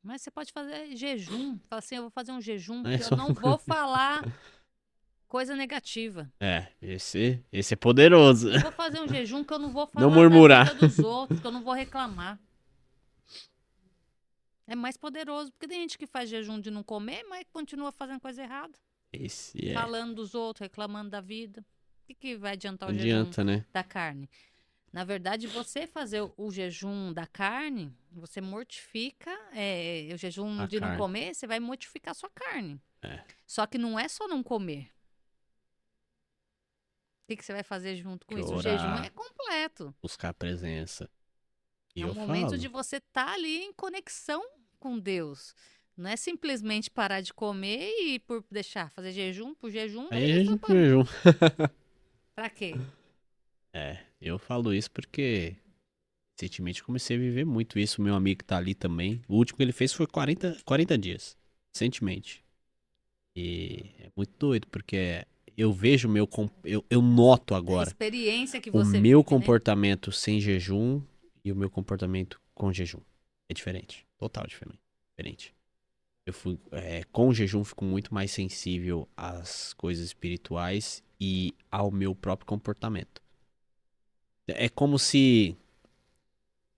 Mas você pode fazer jejum. Fala assim, eu vou fazer um jejum É porque eu só. não vou falar coisa negativa. Esse é poderoso. Eu vou fazer um jejum que eu não vou Não falar da vida murmurar. dos outros, que eu não vou reclamar. É mais poderoso, porque tem gente que faz jejum de não comer, mas continua fazendo coisa errada. Esse Falando dos outros, reclamando da vida. O que vai adiantar não o jejum adianta, né? da carne? Na verdade, você fazer o jejum da carne, você mortifica, o jejum A de não carne. comer, você vai mortificar a sua carne. É. Só que não é só não comer. O que você vai fazer junto com Que isso? O jejum é orar, completo. buscar a presença. E É um eu momento de falo. você estar ali em conexão com Deus. Não é simplesmente parar de comer e por deixar fazer jejum por jejum, Aí daí a só gente para. jejum. Pra quê? Eu falo isso porque recentemente comecei a viver muito isso. Meu amigo que tá ali também. O último que ele fez foi 40 dias. Recentemente. E é muito doido, porque eu vejo eu noto É a agora experiência que o você meu vive, né? comportamento sem jejum e o meu comportamento com jejum. É diferente. Total diferente. Com jejum, fico muito mais sensível às coisas espirituais e ao meu próprio comportamento. É como se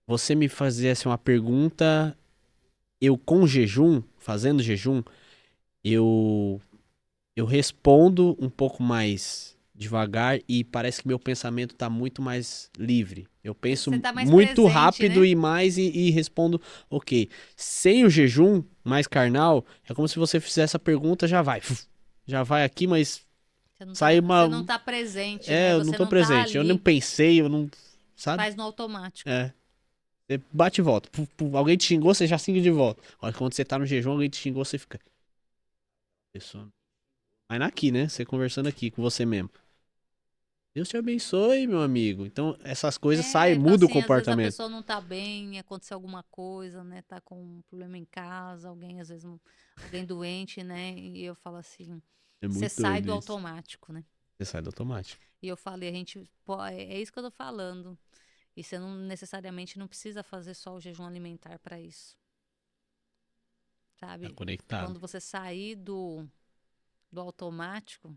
você me fizesse uma pergunta, eu com jejum, fazendo jejum, eu eu respondo um pouco mais devagar e parece que meu pensamento tá muito mais livre. Eu Você penso tá mais muito presente, rápido né? e respondo, ok. Sem o jejum mais carnal, é como se você fizesse a pergunta, já vai. Já vai aqui, mas sai Você uma. não tá presente, É, né? eu não Você tô não tá presente. Eu não ali. pensei, eu não. Sabe? Faz no automático. É. Você bate e volta. Alguém te xingou, você já xinga de volta. Olha, quando você tá no jejum, alguém te xingou, você fica. Pessoa. Mas aqui, né? Você conversando aqui com você mesmo. Deus te abençoe, meu amigo. Então, essas coisas saem, Então, muda o assim, às vezes a comportamento. pessoa não tá bem, aconteceu alguma coisa, né? Tá com um problema em casa, alguém, às vezes, alguém doente, né? E eu falo assim, É você muito sai doido do isso. automático, né? Você sai do automático. E eu falei, a gente, pô, é isso que eu tô falando. E você não necessariamente não precisa fazer só o jejum alimentar para isso, Tá sabe? conectado. Quando você sair do automático,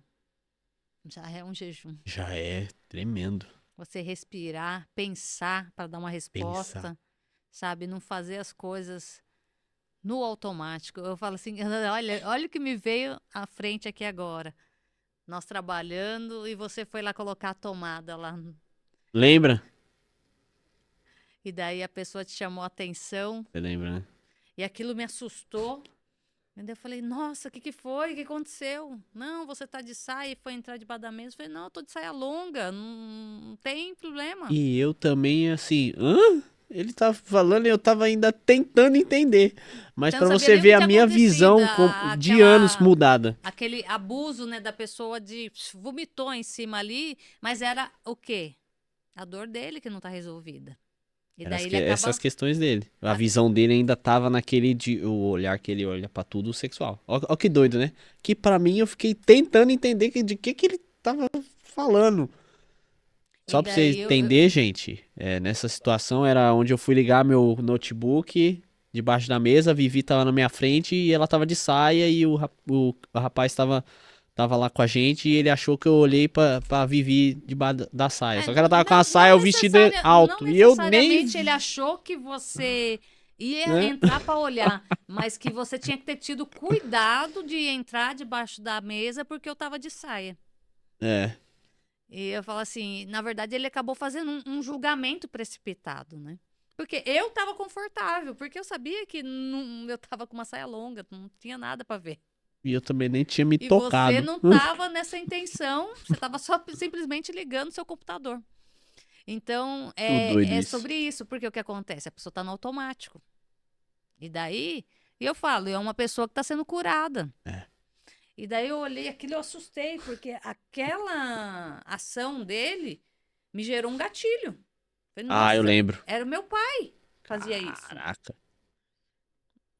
já é um jejum. Já é tremendo. Você respirar, pensar para dar uma Pensar. resposta, sabe? Não fazer as coisas no automático. Eu falo assim, olha o que me veio à frente aqui agora. Nós trabalhando e você foi lá colocar a tomada lá. Lembra? E daí a pessoa te chamou a atenção Você lembra, né? e aquilo me assustou. E daí eu falei, nossa, o que foi? O que aconteceu? Não, você tá de saia e foi entrar debaixo da mesa. Eu falei, não, eu tô de saia longa, não tem problema. E eu também, assim, hã? Ele tava falando e eu tava ainda tentando entender. Mas Você não pra sabia você nem o ver que a tinha minha acontecido, visão de anos mudada. aquele abuso, né, da pessoa de vomitou em cima ali, mas era o quê? A dor dele que não tá resolvida. E daí ele Essas acaba. questões dele. A a- visão dele ainda tava o olhar que ele olha pra tudo sexual. Ó que doido, né? Que pra mim eu fiquei tentando entender de que ele tava falando. E Só pra você daí entender, gente, nessa situação era onde eu fui ligar meu notebook debaixo da mesa, a Vivi tava na minha frente e ela tava de saia e o rapaz tava lá com a gente e ele achou que eu olhei pra Vivi debaixo da saia. Só que ela tava com a saia, o vestido não alto e eu nem, necessariamente ele achou que você ia né? entrar para olhar, mas que você tinha que ter tido cuidado de entrar debaixo da mesa porque eu tava de saia. É, E eu falo assim, na verdade ele acabou fazendo um julgamento precipitado, né? Porque eu tava confortável, porque eu sabia que eu tava com uma saia longa, não tinha nada para ver. e eu também nem tinha me E você tocado. não tava nessa intenção, você tava só simplesmente ligando seu computador. Então, Tudo doido é isso. sobre isso, porque o que acontece? A pessoa tá no automático. E daí, e eu falo, é uma pessoa que tá sendo curada. É. E daí eu olhei aquilo e eu assustei, porque aquela ação dele me gerou um gatilho. Falei, Ah, eu nossa, lembro. era o meu pai que fazia isso. Caraca.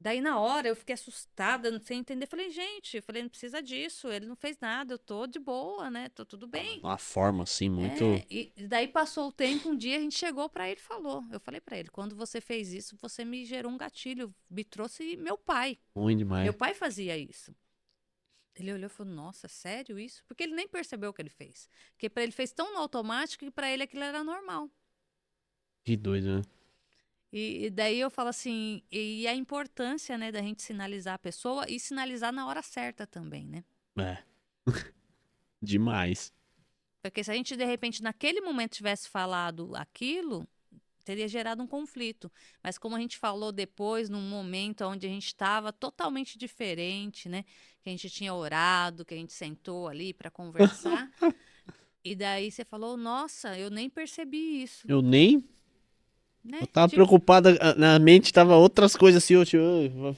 Daí, na hora, eu fiquei assustada, não sei entender. Falei, gente, falei, não precisa disso, ele não fez nada, eu tô de boa, né? Tô tudo bem. Uma forma assim, muito E daí passou o tempo, um dia a gente chegou pra ele e falou. Eu falei pra ele, quando você fez isso, você me gerou um gatilho, me trouxe meu pai. ruim Meu demais. pai fazia isso. Ele olhou e falou, nossa, sério isso? Porque ele nem percebeu o que ele fez. Porque pra ele fez tão no automático que pra ele aquilo era normal. Que doido, né? E daí eu falo assim, e a importância, né, da gente sinalizar a pessoa e sinalizar na hora certa também, né? É. Demais. Porque se a gente, de repente, naquele momento tivesse falado aquilo, teria gerado um conflito. Mas como a gente falou depois, num momento onde a gente estava totalmente diferente, né? Que a gente tinha orado, que a gente sentou ali para conversar. E daí você falou, nossa, eu nem percebi isso, Eu nem. Eu né? tava Tipo, preocupada, na mente tava outras coisas assim, vou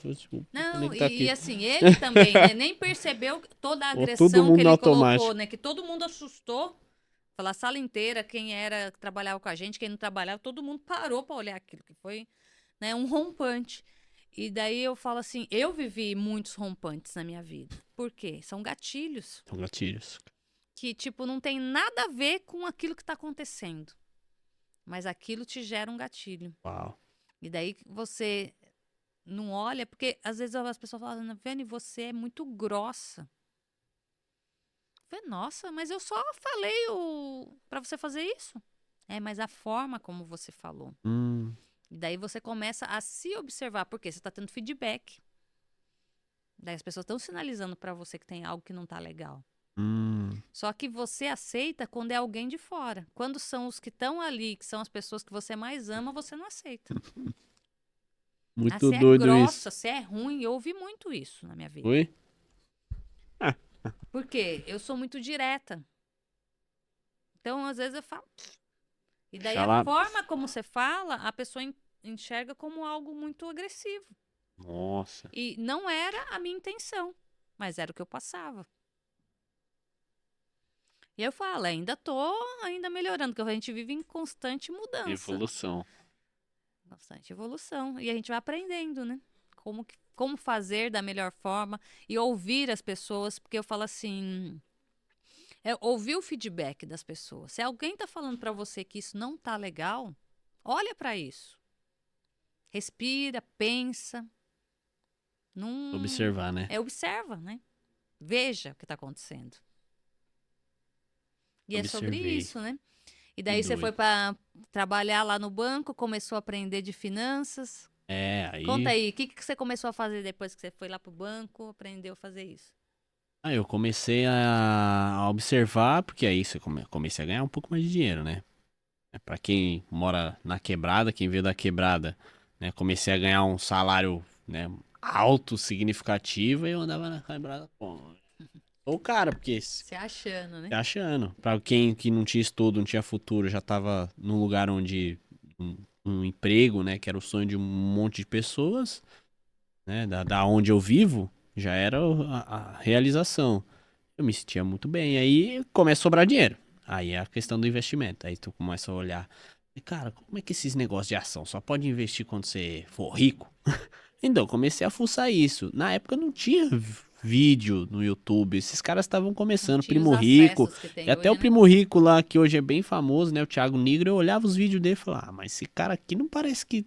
não, conectar aqui. assim, ele também, né? Nem percebeu toda a Ou todo agressão que mundo no ele colocou, automático. né? Que todo mundo assustou. Falar a sala inteira, quem era que trabalhava com a gente, quem não trabalhava, todo mundo parou para olhar aquilo, que foi, né, um rompante. E daí eu falo assim, eu vivi muitos rompantes na minha vida. Por quê? São gatilhos São gatilhos. que, tipo, não tem nada a ver com aquilo que está acontecendo. Mas aquilo te gera um gatilho. Uau. E daí você não olha, porque às vezes as pessoas falam, Viane, você é muito grossa. Eu falei, nossa, mas eu só falei para você fazer isso. É, mas a forma como você falou. E daí você começa a se observar, porque você está tendo feedback. Daí as pessoas estão sinalizando para você que tem algo que não tá legal. Só que você aceita quando é alguém de fora. Quando são os que estão ali, que são as pessoas que você mais ama, você não aceita. Ah, Muito você é doido grossa, isso. você é ruim. Eu ouvi muito isso na minha vida. Oi? Por quê? Eu sou muito direta. Então, às vezes eu falo. E daí Deixa a lá. forma como você fala, a pessoa enxerga como algo muito agressivo. Nossa. E não era a minha intenção, mas era o que eu passava. E eu falo, ainda melhorando, porque a gente vive em constante mudança. Evolução. Constante evolução. E a gente vai aprendendo, né? Como fazer da melhor forma e ouvir as pessoas, porque eu falo assim, ouvir o feedback das pessoas. Se alguém tá falando para você que isso não tá legal, olha para isso. Respira, pensa. Não... Observar, né? observa, né? Veja o que tá acontecendo. E é sobre Observei. isso, né? E Que daí você foi doido. para trabalhar lá no banco, começou a aprender de finanças. Conta aí, o que você começou a fazer depois que você foi lá pro banco, aprendeu a fazer isso? Eu comecei a observar, porque aí você comecei a ganhar um pouco mais de dinheiro, né? Pra quem mora na quebrada, quem veio da quebrada, né? Comecei a ganhar um salário, né, alto, significativo, e eu andava na quebrada, pô, sou o cara, porque Se achando, né? tá achando. Pra quem que não tinha estudo, não tinha futuro, já tava num lugar onde um emprego, né, que era o sonho de um monte de pessoas, né, da onde eu vivo, já era a realização. Eu me sentia muito bem. Aí começa a sobrar dinheiro. Aí é a questão do investimento. Aí tu começa a olhar. E, cara, como é que esses negócios de ação só pode investir quando você for rico? Então, comecei a fuçar isso. Na época não tinha vídeo no YouTube. Esses caras estavam Não começando, tinha os Primo Rico. acessos que E tem até o hoje, né? Primo Rico lá, que hoje é bem famoso, né? O Thiago Nigro, eu olhava os vídeos dele e falava, mas esse cara aqui não parece que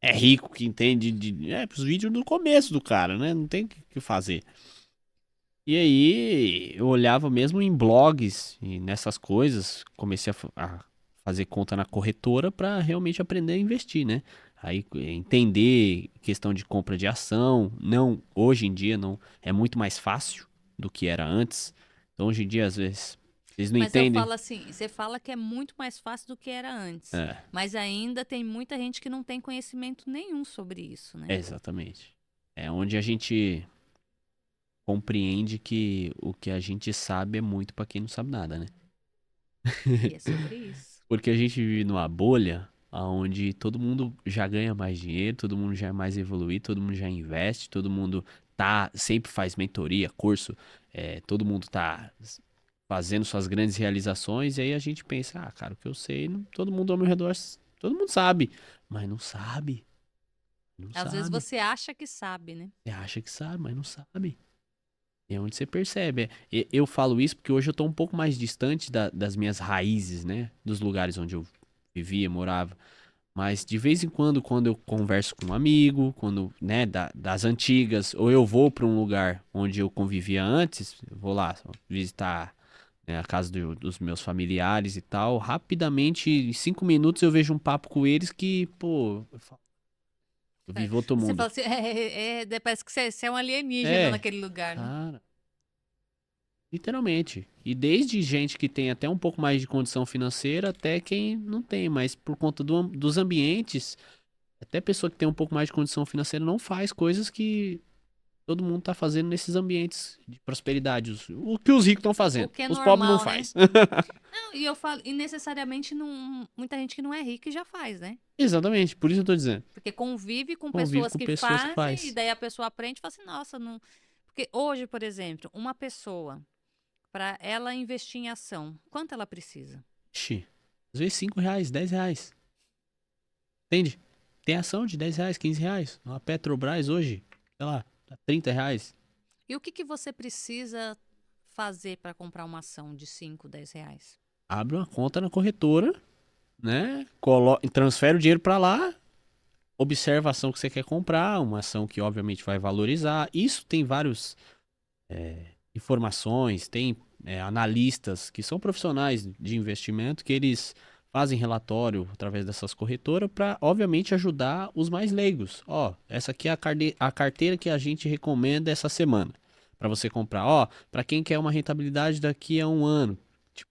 é rico, que entende de. É, os vídeos do começo do cara, né? Não tem o que fazer. E aí eu olhava mesmo em blogs e nessas coisas, comecei a fazer conta na corretora para realmente aprender a investir, né? Aí entender questão de compra de ação, não, hoje em dia não é muito mais fácil do que era antes. Então hoje em dia às vezes eles não Mas eu entendem. falo assim, você fala que é muito mais fácil do que era antes. É, Mas ainda tem muita gente que não tem conhecimento nenhum sobre isso, né? exatamente. É onde a gente compreende que o que a gente sabe é muito para quem não sabe nada, né? E é sobre isso. Porque a gente vive numa bolha onde todo mundo já ganha mais dinheiro, todo mundo já é mais evoluído, todo mundo já investe, todo mundo sempre faz mentoria, curso, todo mundo tá fazendo suas grandes realizações, e aí a gente pensa, ah, cara, o que eu sei, todo mundo ao meu redor, todo mundo sabe, mas não sabe, não Às vezes sabe. você acha que sabe, né? Você acha que sabe, mas não sabe. É onde você percebe. Eu falo isso porque hoje eu tô um pouco mais distante das minhas raízes, né? Dos lugares onde eu vivia, morava. Mas de vez em quando eu converso com um amigo, quando, né, das antigas, ou eu vou para um lugar onde eu convivia antes, eu vou lá visitar, né, a casa dos meus familiares e tal, rapidamente, em 5 minutos eu vejo um papo com eles que, pô, eu É. vivo outro Você mundo. fala assim, parece que você é um alienígena É, naquele lugar, né? cara. Literalmente. E desde gente que tem até um pouco mais de condição financeira, até quem não tem, mas por conta dos ambientes, até pessoa que tem um pouco mais de condição financeira não faz coisas que todo mundo tá fazendo nesses ambientes de prosperidade. O que os ricos estão O fazendo. que é Os pobres não normal, né? faz. Não, e eu falo, e necessariamente não, muita gente que não é rica já faz, né? Exatamente, por isso eu tô dizendo. Porque convive com Convive pessoas com que pessoas que fazem, e faz. daí a pessoa aprende e fala assim, nossa, não. Porque hoje, por exemplo, uma pessoa para ela investir em ação, quanto ela precisa? Ixi, às vezes R$ 5, R$ 10. Entende? Tem ação de R$ 10, R$ 15. A Petrobras hoje, sei lá, tá R$ 30. E o que que você precisa fazer para comprar uma ação de 5, 10 reais? Abre uma conta na corretora, né? Transfere o dinheiro para lá, observa a ação que você quer comprar, uma ação que obviamente vai valorizar. Isso tem vários informações, tem analistas que são profissionais de investimento que eles fazem relatório através dessas corretoras para, obviamente, ajudar os mais leigos. Ó, essa aqui é a carteira que a gente recomenda essa semana para você comprar. Ó, para quem quer uma rentabilidade daqui a um ano, tipo,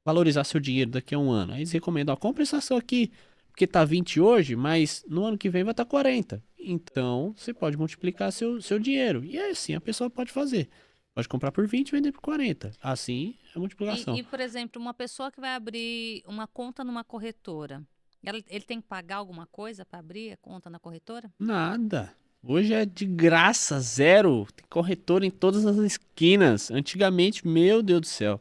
valorizar seu dinheiro daqui a um ano. Aí eles recomendam, ó, compra essa ação aqui, porque tá 20 hoje, mas no ano que vem vai estar 40. Então, você pode multiplicar seu dinheiro. E é assim, a pessoa pode fazer. Pode comprar por 20 e vender por 40. Assim é a multiplicação. Por exemplo, uma pessoa que vai abrir uma conta numa corretora, ele tem que pagar alguma coisa para abrir a conta na corretora? Nada. Hoje é de graça, zero. Tem corretora em todas as esquinas. Antigamente, meu Deus do céu,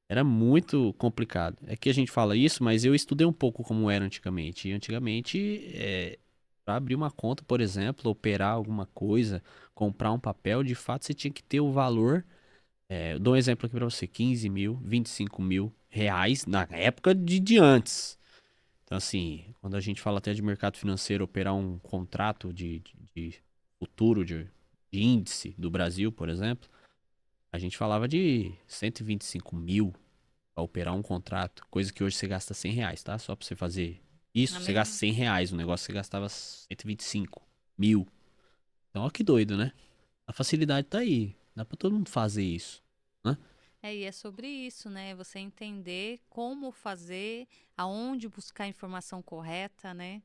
era muito complicado. É que a gente fala isso, mas eu estudei um pouco como era antigamente. E antigamente, para abrir uma conta, por exemplo, operar alguma coisa, comprar um papel, de fato você tinha que ter o valor. Eu dou um exemplo aqui para você: 15 mil, 25 mil reais na época de antes. Então, assim, quando a gente fala até de mercado financeiro, operar um contrato de futuro de índice do Brasil, por exemplo, a gente falava de 125 mil para operar um contrato, coisa que hoje você gasta R$ 100, tá? Só para você fazer A isso, você gasta mesma... R$ 100, o negócio você gastava 125 mil. Então, ó que doido, né? A facilidade tá aí, dá para todo mundo fazer isso, né? E é sobre isso, né? Você entender como fazer, aonde buscar a informação correta, né?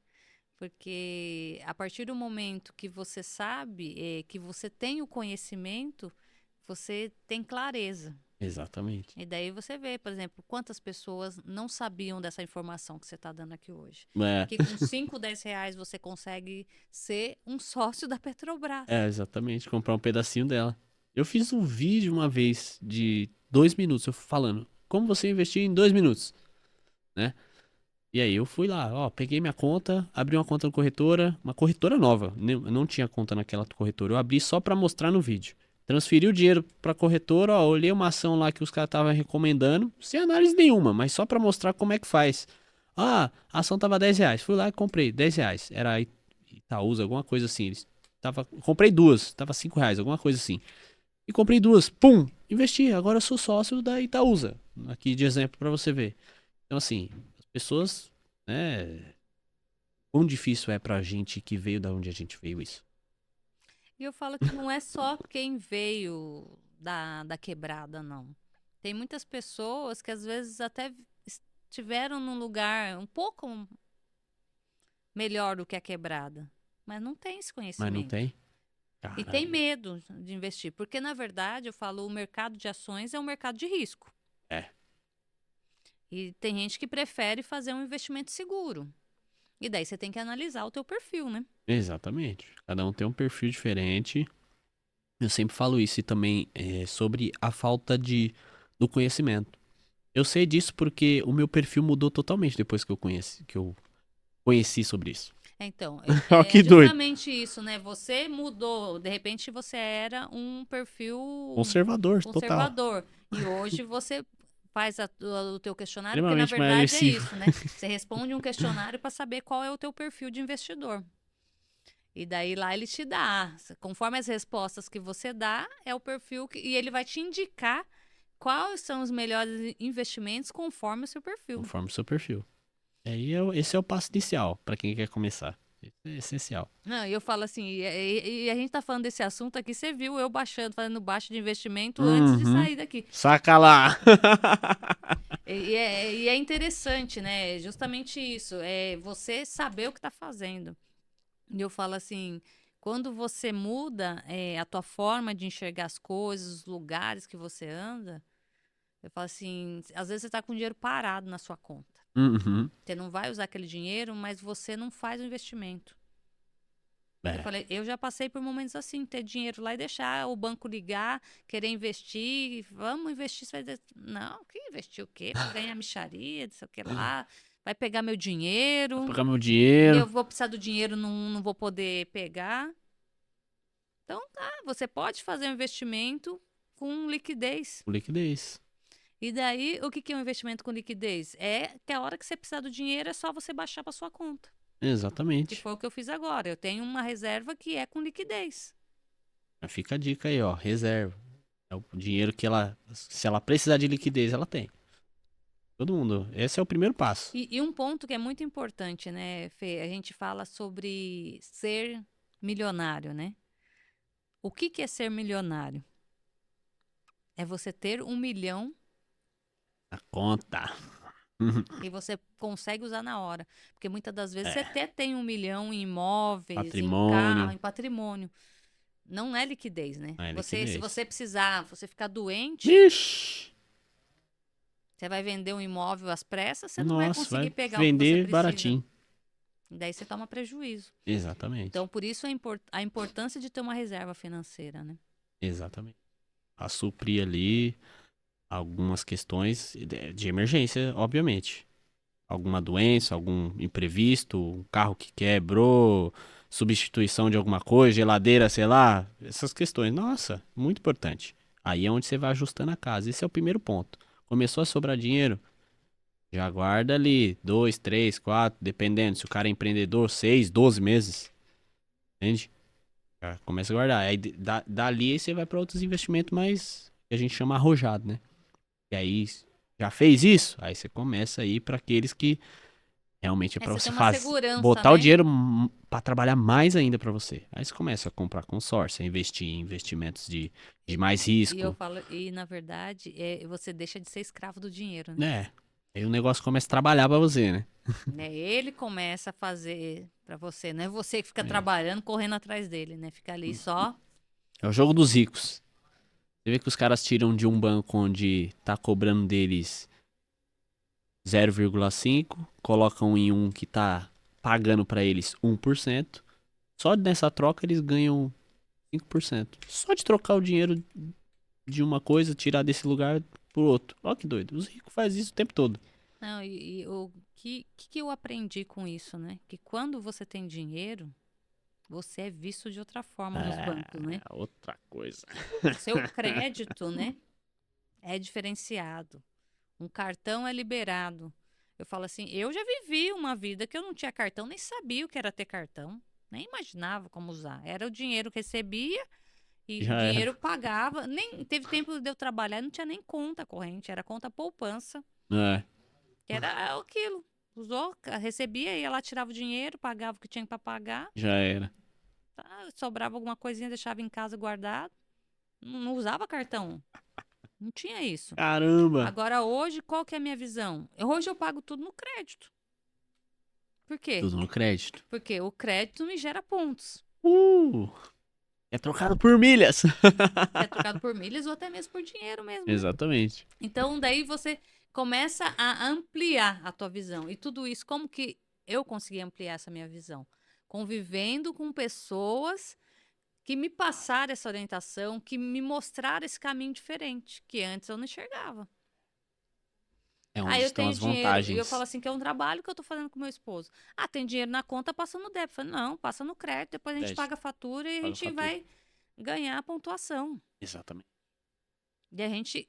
Porque a partir do momento que você sabe, que você tem o conhecimento, você tem clareza. Exatamente. E daí você vê, por exemplo, quantas pessoas não sabiam dessa informação que você está dando aqui hoje. É, Que com 5, 10 reais você consegue ser um sócio da Petrobras. exatamente, comprar um pedacinho dela. Eu fiz um vídeo uma vez de 2 minutos, eu falando como você investir em 2 minutos, né? E aí eu fui lá, ó, peguei minha conta, abri uma conta na corretora, uma corretora nova. Eu não tinha conta naquela corretora, eu abri só pra mostrar no vídeo. Transferi o dinheiro pra corretora, ó, olhei uma ação lá que os caras estavam recomendando, sem análise nenhuma, mas só pra mostrar como é que faz. Ah, a ação tava R$ 10, fui lá e comprei, R$ 10. Era Itaúsa, alguma coisa assim. Comprei duas, tava R$ 5, alguma coisa assim. E comprei duas, pum, investi. Agora eu sou sócio da Itaúsa. Aqui de exemplo pra você ver. Então, assim, as pessoas, né? Quão difícil é pra gente que veio da onde a gente veio isso. E eu falo que não é só quem veio da quebrada, não. Tem muitas pessoas que às vezes até estiveram num lugar um pouco melhor do que a quebrada, mas não tem esse Mas não conhecimento. tem? E tem Caramba. medo de investir, porque na verdade eu falo, o mercado de ações é um mercado de risco. É, E tem gente que prefere fazer um investimento seguro. E daí você tem que analisar o teu perfil, né? exatamente. Cada um tem um perfil diferente. Eu sempre falo isso e também sobre a falta do conhecimento. Eu sei disso porque o meu perfil mudou totalmente depois que eu conheci sobre isso. Então, Ó, é que doido. justamente isso, né? Você mudou, de repente você era um perfil Conservador, total. conservador e hoje você faz o teu questionário, porque na Extremamente mais verdade é agressivo. isso, né? Você responde um questionário para saber qual é o teu perfil de investidor. E daí lá ele te dá, conforme as respostas que você dá, é o perfil e ele vai te indicar quais são os melhores investimentos conforme o seu perfil. Conforme o seu perfil. Esse é o passo inicial para quem quer começar. Isso é essencial. Não, e eu falo assim, e a gente tá falando desse assunto aqui, você viu eu baixando, fazendo baixo de investimento antes de Uhum. sair daqui. Saca lá. E é interessante, né? Justamente isso, é você saber o que tá fazendo. E eu falo assim, quando você muda a tua forma de enxergar as coisas, os lugares que você anda, eu falo assim, às vezes você tá com dinheiro parado na sua conta. Uhum. Você não vai usar aquele dinheiro, mas você não faz o investimento. Eu falei, eu já passei por momentos assim, ter dinheiro lá e deixar o banco ligar, querer investir, vamos investir. Você vai dizer, não, que investir o quê? Vai ganhar mixaria, não sei o que lá, vai pegar meu Vou dinheiro, pegar meu e dinheiro. eu vou precisar do dinheiro, não vou poder pegar. Então, você pode fazer um investimento com liquidez. Com liquidez. E daí, o que que é um investimento com liquidez? É que a hora que você precisar do dinheiro é só você baixar para sua conta. Que Exatamente. foi o que eu fiz agora. Eu tenho uma reserva que é com liquidez. Fica a dica aí, ó. Reserva. É o dinheiro que ela. Se ela precisar de liquidez, ela tem. Todo mundo. Esse é o primeiro passo. E um ponto que é muito importante, né, Fê? A gente fala sobre ser milionário, né? O que que é ser milionário? É você ter 1 milhão A conta. e você consegue usar na hora. Porque muitas das vezes você É. até tem 1 milhão em imóveis, em carro, Patrimônio. em patrimônio. Não é liquidez, né? Não é Se liquidez. você precisar, você ficar doente, Vixe. você vai vender um imóvel às pressas, você não vai Nossa, conseguir vai pegar o que você vender precisa. baratinho. Daí você toma prejuízo. Exatamente. Então, por isso a importância de ter uma reserva financeira, né? Exatamente. A suprir ali algumas questões de emergência, obviamente. Alguma doença, algum imprevisto, um carro que quebrou, substituição de alguma coisa, geladeira, sei lá, essas questões. Nossa, muito importante. Aí é onde você vai ajustando a casa. Esse é o primeiro ponto. Começou a sobrar dinheiro, já guarda ali 2, 3, 4, dependendo. Se o cara é empreendedor, 6, 12 meses. Entende? Já começa a guardar. Aí dali você vai para outros investimentos mais que a gente chama arrojado, né? E aí já fez isso? Aí você começa a ir para aqueles que realmente é pra Você você tem uma segurança, botar o né? dinheiro pra trabalhar mais ainda pra você. Aí você começa a comprar consórcio, a investir em investimentos de mais E eu risco. falo, e na verdade, você deixa de ser escravo do dinheiro, né? É. Aí o negócio começa a trabalhar pra você, né? Ele começa a fazer pra você, não é você que fica É. trabalhando, correndo atrás dele, né? Fica ali só. É o jogo dos ricos. Você vê que os caras tiram de um banco onde tá cobrando deles 0,5, colocam em um que tá pagando pra eles 1%. Só nessa troca eles ganham 5%. Só de trocar o dinheiro de uma coisa, tirar desse lugar pro outro. Ó que doido. Os ricos fazem isso o tempo todo. Não, e o que eu aprendi com isso, né? Que quando você tem dinheiro, você é visto de outra forma nos bancos, né? Outra coisa. O seu crédito, né? É diferenciado. Um cartão é liberado. Eu falo assim, eu já vivi uma vida que eu não tinha cartão, nem sabia o que era ter cartão, nem imaginava como usar. Era o dinheiro que recebia e o Já era. dinheiro pagava. Nem teve tempo de eu trabalhar, não tinha nem conta corrente, era conta poupança, É, que era aquilo. Usou, recebia, ia lá, tirava o dinheiro, pagava o que tinha para pagar, já era. tá? Sobrava alguma coisinha, deixava em casa guardado. Não usava cartão. Não tinha isso. Caramba. Agora, hoje, qual que é a minha visão? Hoje eu pago tudo no crédito. Por quê? Tudo no crédito. Porque o crédito me gera pontos, Uh! É trocado por milhas. que é trocado por milhas ou até mesmo por dinheiro mesmo, né? Exatamente. Então, daí você começa a ampliar a tua visão. E tudo isso, como que eu consegui ampliar essa minha visão? Convivendo com pessoas que me passaram essa orientação, que me mostraram esse caminho diferente, que antes eu não enxergava. É Ah, onde eu estão tenho as dinheiro. E eu falo vantagens. assim, que é um trabalho que eu tô fazendo com meu esposo. Ah, tem dinheiro na conta, passa no débito. Eu falo, não, passa no crédito, depois a gente Crédito. paga a fatura e a Paga a gente fatura. vai ganhar a pontuação. Exatamente. E a gente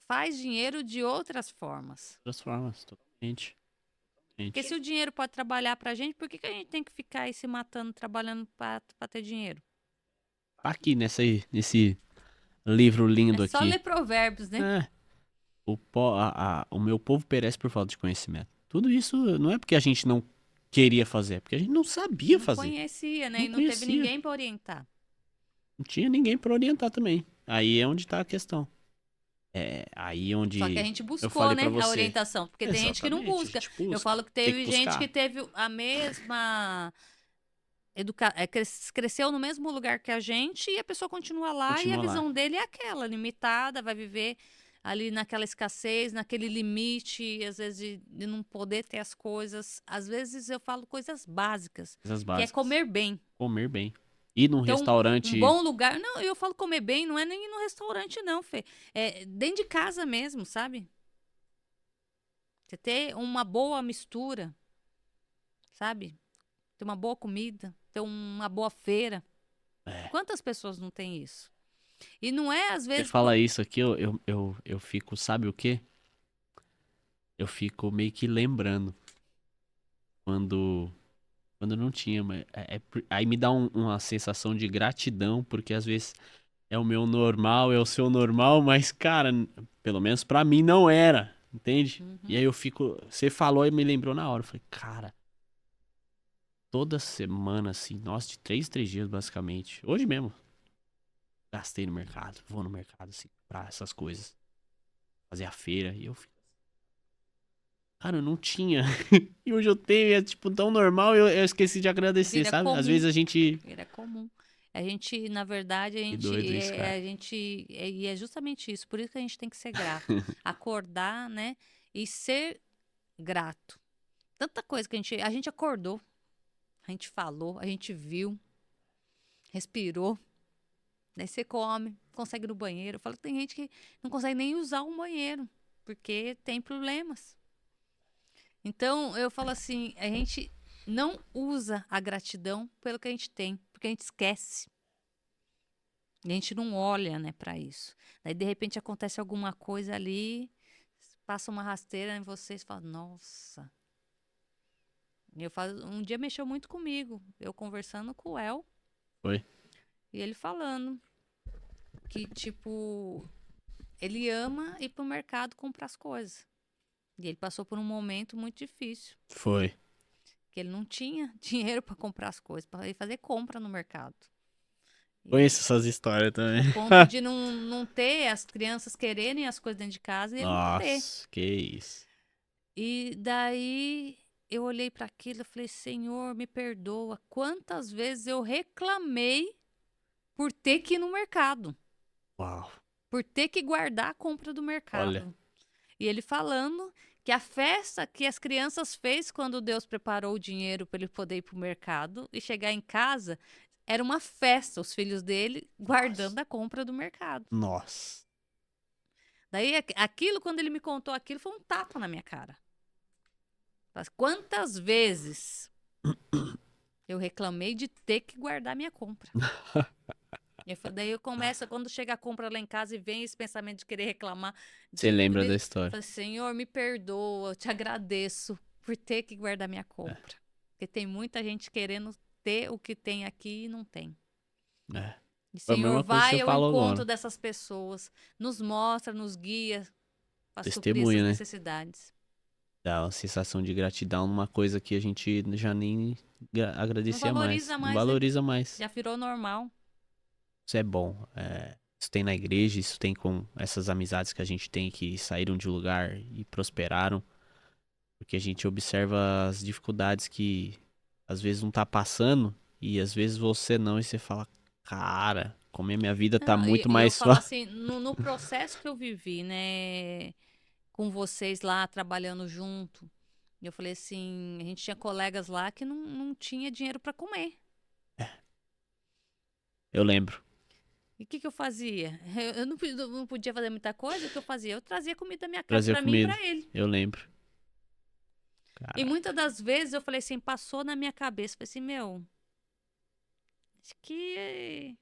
faz dinheiro de outras formas. Outras formas, totalmente. Porque se o dinheiro pode trabalhar pra gente, por que que a gente tem que ficar aí se matando, trabalhando pra ter dinheiro? Tá aqui nesse livro É lindo só aqui. ler provérbios, né? É. O meu povo perece por falta de conhecimento. Tudo isso não é porque a gente não queria fazer, é porque a gente não sabia Não fazer. conhecia, né? Não E não teve conhecia. ninguém pra orientar. Não tinha ninguém pra orientar também. Aí é onde tá a questão. É aí Só que a onde gente eu buscou, falei né, pra a você. orientação. Porque tem gente que não Exatamente, a busca. gente Eu busca. falo que Tem que teve gente que buscar. teve a mesma cresceu no mesmo lugar que a gente e a pessoa continua lá e a Continua lá. visão dele é aquela, limitada, vai viver ali naquela escassez, naquele limite, às vezes de não poder ter as coisas. Às vezes eu falo coisas básicas, Coisas que é básicas. comer bem. Comer bem. Ir num Então, um restaurante. bom lugar. Não, eu falo comer bem, não é nem ir no restaurante, não, Fê. É dentro de casa mesmo, sabe? Você ter uma boa mistura, sabe? Ter uma boa comida, ter uma boa feira. É. Quantas pessoas não têm isso? E não é, às Você vezes. fala isso aqui, eu fico, sabe o quê? Eu fico meio que lembrando quando, quando não tinha, mas aí me dá uma sensação de gratidão, porque às vezes é o meu normal, é o seu normal, mas cara, pelo menos pra mim não era, entende? E Uhum. aí eu fico, você falou e me lembrou na hora, eu falei, cara, toda semana assim, nossa, de 3 em 3 dias basicamente, hoje mesmo, gastei no mercado, vou no mercado assim, comprar essas coisas, fazer a feira, e eu fico, cara, eu não tinha. E hoje eu tenho, e é tipo tão normal, eu esqueci de agradecer, Vira sabe? Às comum. vezes a gente. Vira comum. A gente, na verdade, Que doido isso, cara. e é justamente isso. Por isso que a gente tem que ser grato. Acordar, né? E ser grato. Tanta coisa que a gente acordou, a gente falou, a gente viu, respirou. Daí você come, consegue ir no banheiro. Eu falo que tem gente que não consegue nem usar um banheiro, porque tem problemas. Então, eu falo assim, a gente não usa a gratidão pelo que a gente tem, porque a gente esquece. E a gente não olha, né, para isso. Daí, de repente, acontece alguma coisa ali, passa uma rasteira em vocês e fala, nossa. E eu falo, um dia mexeu muito comigo, eu conversando com o El, Foi. e ele falando que, tipo, ele ama ir pro mercado comprar as coisas. E ele passou por um momento muito difícil, Foi. que ele não tinha dinheiro para comprar as coisas, para ir fazer compra no mercado. Conheço E essas histórias também. o ponto de não ter as crianças quererem as coisas dentro de casa e ele não ter. Nossa, que isso. E daí eu olhei para aquilo e falei: Senhor, me perdoa. Quantas vezes eu reclamei por ter que ir no mercado, Uau. por ter que guardar a compra do Olha. mercado. E ele falando que a festa que as crianças fez quando Deus preparou o dinheiro para ele poder ir para o mercado e chegar em casa era uma festa, os filhos dele guardando a compra do mercado. Nossa. Daí aquilo, quando ele me contou aquilo, foi um tapa na minha cara. Mas quantas vezes eu reclamei de ter que guardar minha compra? Daí eu começo, quando chega a compra lá em casa e vem esse pensamento de querer reclamar, Você eu lembra da história? falo, Senhor, me perdoa, eu te agradeço por ter que guardar minha compra. Porque tem muita gente querendo ter o que tem aqui e não tem. É. E Foi a Senhor, mesma coisa que você vai ao falou encontro agora. dessas pessoas, nos mostra, nos guia para suprir Testemunho, essas né? necessidades. Dá uma sensação de gratidão numa coisa que a gente já nem Não agradecia mais. valoriza Não mais, né? valoriza mais. Já virou normal. Isso é bom. Isso tem na igreja, isso tem com essas amizades que a gente tem que saíram de um lugar e prosperaram. Porque a gente observa as dificuldades que às vezes não tá passando e às vezes você não, e você fala, cara, como a minha vida tá Não, muito e eu mais falo fácil. assim, no processo que eu vivi, né, com vocês lá trabalhando junto, eu falei assim, a gente tinha colegas lá que não tinha dinheiro para comer. Eu lembro. E o que eu fazia? Eu não podia fazer muita coisa, o que eu fazia? Eu trazia comida da minha casa Trazia para mim e comida. para ele. Eu lembro. E Caraca. muitas das vezes eu falei assim, passou na minha cabeça, falei assim, meu, acho que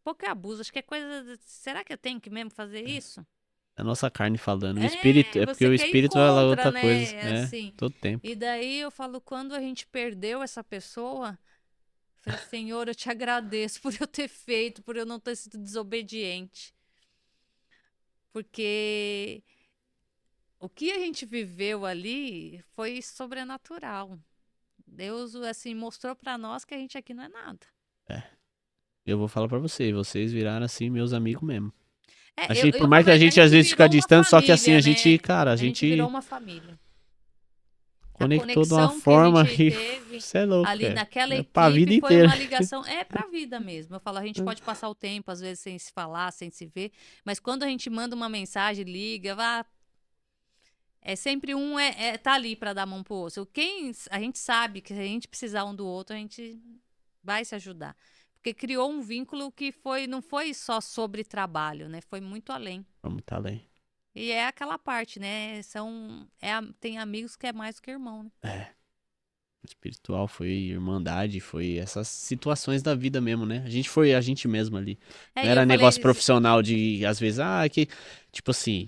pouco é abuso, acho que é coisa, será que eu tenho que mesmo fazer isso? A nossa carne falando. O espírito, É, é porque você o quer ir espírito ela é contra, outra coisa. né? É, Assim. todo tempo. E daí eu falo, quando a gente perdeu essa pessoa, eu falei, Senhor, eu te agradeço por eu ter feito, por eu não ter sido desobediente. Porque o que a gente viveu ali foi sobrenatural. Deus, assim, mostrou pra nós que a gente aqui não é nada. É. Eu vou falar pra você, vocês viraram assim meus amigos mesmo. A É, gente, por eu mais falo, que a a gente às gente vezes fica virou uma distante, só que assim, família, a gente, né? cara, a A gente virou gente uma família. conectou de uma conexão que a forma gente que teve você é louco, ali naquela é pra vida equipe foi inteira. uma ligação, é pra vida mesmo. Eu falo, a gente pode passar o tempo, às vezes, sem se falar, sem se ver, mas quando a gente manda uma mensagem, liga, vá, é sempre tá ali pra dar a mão pro outro. A gente sabe que se a gente precisar um do outro, a gente vai se ajudar. Porque criou um vínculo que não foi só sobre trabalho, né? Foi muito além. Vamos tá além. E é aquela parte, né? Tem amigos que é mais do que irmão, né? É. Espiritual foi irmandade, foi essas situações da vida mesmo, né? A gente foi a gente mesmo ali. Não E eu era falei, negócio profissional de, às vezes, que, tipo assim,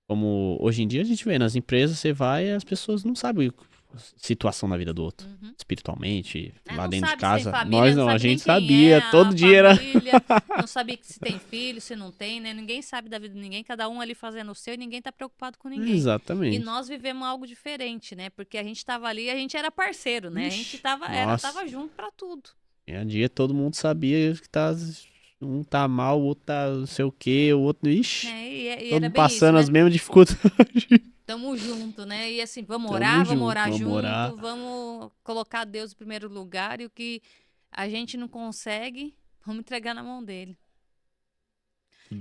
como hoje em dia a gente vê nas empresas, você vai e as pessoas não sabem a situação na vida do outro. uhum. Espiritualmente, lá Não dentro de sabe se tem casa. família, Nós não não, a sabe nem gente quem é sabia, a todo dia era. família, não sabe se tem filho, se não tem, né? Ninguém sabe da vida de ninguém, cada um ali fazendo o seu e ninguém tá preocupado com ninguém. E Exatamente. nós vivemos algo diferente, né? Porque a gente tava ali, a gente era parceiro, né? A gente Ixi, tava junto pra tudo. Tinha dia todo mundo sabia que tá. Um tá mal, o outro tá não sei o quê, o outro. Ixi, E todo era mundo bem isso, passando né? as mesmas dificuldades. Tamo junto, né? E assim, Tamo vamos junto, orar vamos orar. junto, vamos colocar Deus em primeiro lugar e o que a gente não consegue, vamos entregar na mão dele.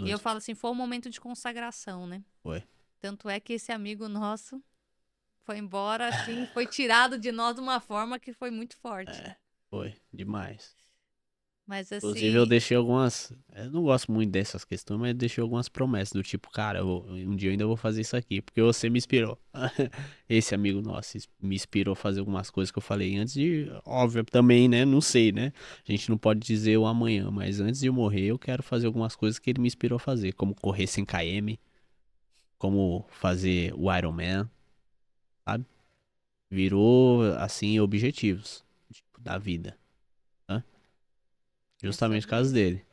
E eu falo assim, foi um momento de consagração, né? Foi. Tanto é que esse amigo nosso foi embora, assim, foi tirado de nós de uma forma que foi muito forte. Foi, demais. Mas Inclusive, eu assim, deixei algumas. Eu não gosto muito dessas questões, mas eu deixei algumas promessas do tipo, cara, um dia eu ainda vou fazer isso aqui, porque você me inspirou. Esse amigo nosso me inspirou a fazer algumas coisas que eu falei antes de. Óbvio, também, né? Não sei, né? A gente não pode dizer o amanhã, mas antes de eu morrer, eu quero fazer algumas coisas que ele me inspirou a fazer, como correr 100 km, como fazer o Iron Man, sabe? Virou, assim, objetivos, tipo, da vida. Justamente por sobre causa isso. dele.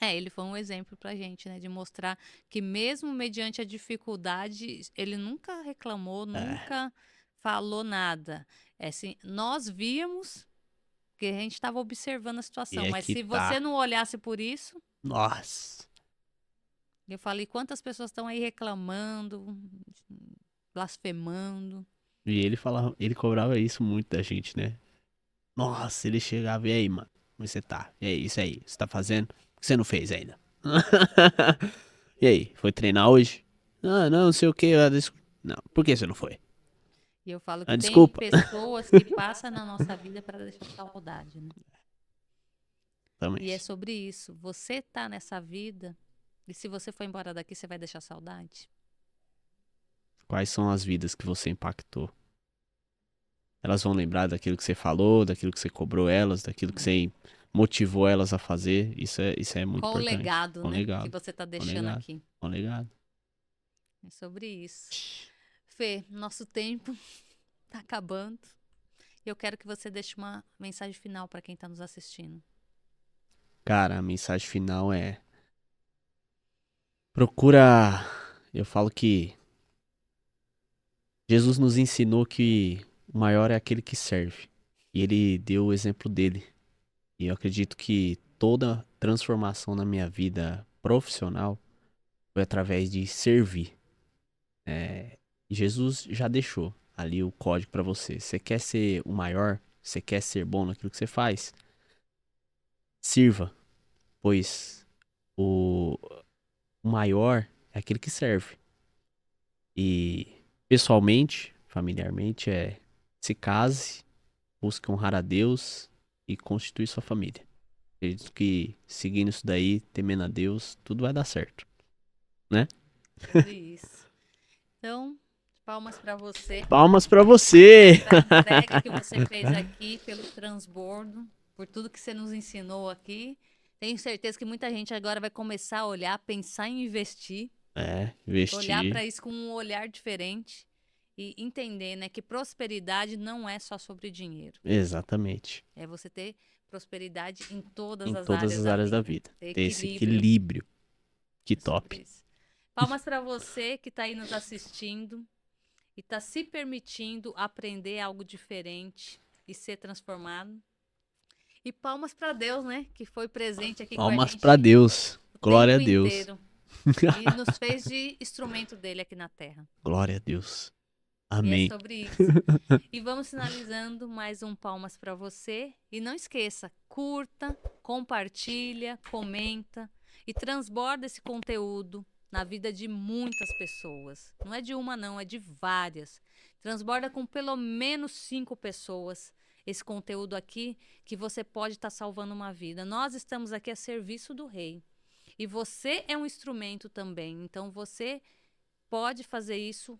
Ele foi um exemplo pra gente, né? De mostrar que mesmo mediante a dificuldade, ele nunca reclamou, nunca falou nada. É assim, nós víamos que a gente estava observando a E situação, é mas que se você tá. não olhasse por isso, Nossa. eu falei, quantas pessoas estão aí reclamando, blasfemando. E ele falava, ele cobrava isso muito da gente, né? Nossa, ele chegava, e aí, mano? Como você tá? E aí, isso aí? Você tá fazendo? Por que você não fez ainda? E aí, foi treinar hoje? Ah, não sei o que. Não, por que você não foi? E eu falo que Ah, tem desculpa. pessoas que passam na nossa vida para deixar saudade, né? Também. E é sobre isso. Você tá nessa vida, e se você for embora daqui, você vai deixar saudade? Quais são as vidas que você impactou? Elas vão lembrar daquilo que você falou, daquilo que você cobrou elas, daquilo que você motivou elas a fazer. Isso é muito Qual o importante. legado, Com né, que legado. você tá Com deixando legado. aqui? Com legado. É sobre isso. Fê, nosso tempo tá acabando. Eu quero que você deixe uma mensagem final para quem tá nos assistindo. Cara, a mensagem final é: procura. Eu falo que Jesus nos ensinou que o maior é aquele que serve. E ele deu o exemplo dele. E eu acredito que toda transformação na minha vida profissional foi através de servir. Jesus já deixou ali o código pra você. Você quer ser o maior? Você quer ser bom naquilo que você faz? Sirva, pois o maior é aquele que serve. E pessoalmente, familiarmente, se case, busque honrar a Deus e constituir sua família. Acredito que seguindo isso daí, temendo a Deus, tudo vai dar certo, né? Sobre isso. Então, palmas para você. Palmas pra você! Pela entrega que você fez aqui, pelo transbordo, por tudo que você nos ensinou aqui. Tenho certeza que muita gente agora vai começar a olhar, pensar em investir, olhar Investir. para isso com um olhar diferente e entender, né, que prosperidade não é só sobre dinheiro. Exatamente. É você ter prosperidade em todas Em as todas áreas as da áreas da vida. vida. Ter Ter esse equilíbrio. equilíbrio. Que É sobre top. isso. Palmas para você que está aí nos assistindo e está se permitindo aprender algo diferente e ser transformado. E palmas para Deus, né? Que foi presente aqui com a Palmas gente pra Deus. o Glória a tempo Deus. inteiro. E nos fez de instrumento dele aqui na Terra. Glória a Deus. E é Amém. sobre isso. E vamos finalizando mais um Palmas para você. E não esqueça, curta, compartilha, comenta e transborda esse conteúdo na vida de muitas pessoas. Não é de uma, não, é de várias. Transborda com pelo menos 5 pessoas esse conteúdo aqui que você pode estar salvando uma vida. Nós estamos aqui a serviço do Rei. E você é um instrumento também. Então você pode fazer isso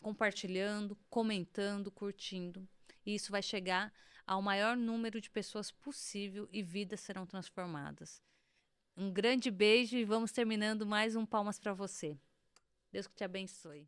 compartilhando, comentando, curtindo. E isso vai chegar ao maior número de pessoas possível e vidas serão transformadas. Um grande beijo e vamos terminando mais um Palmas para você. Deus que te abençoe.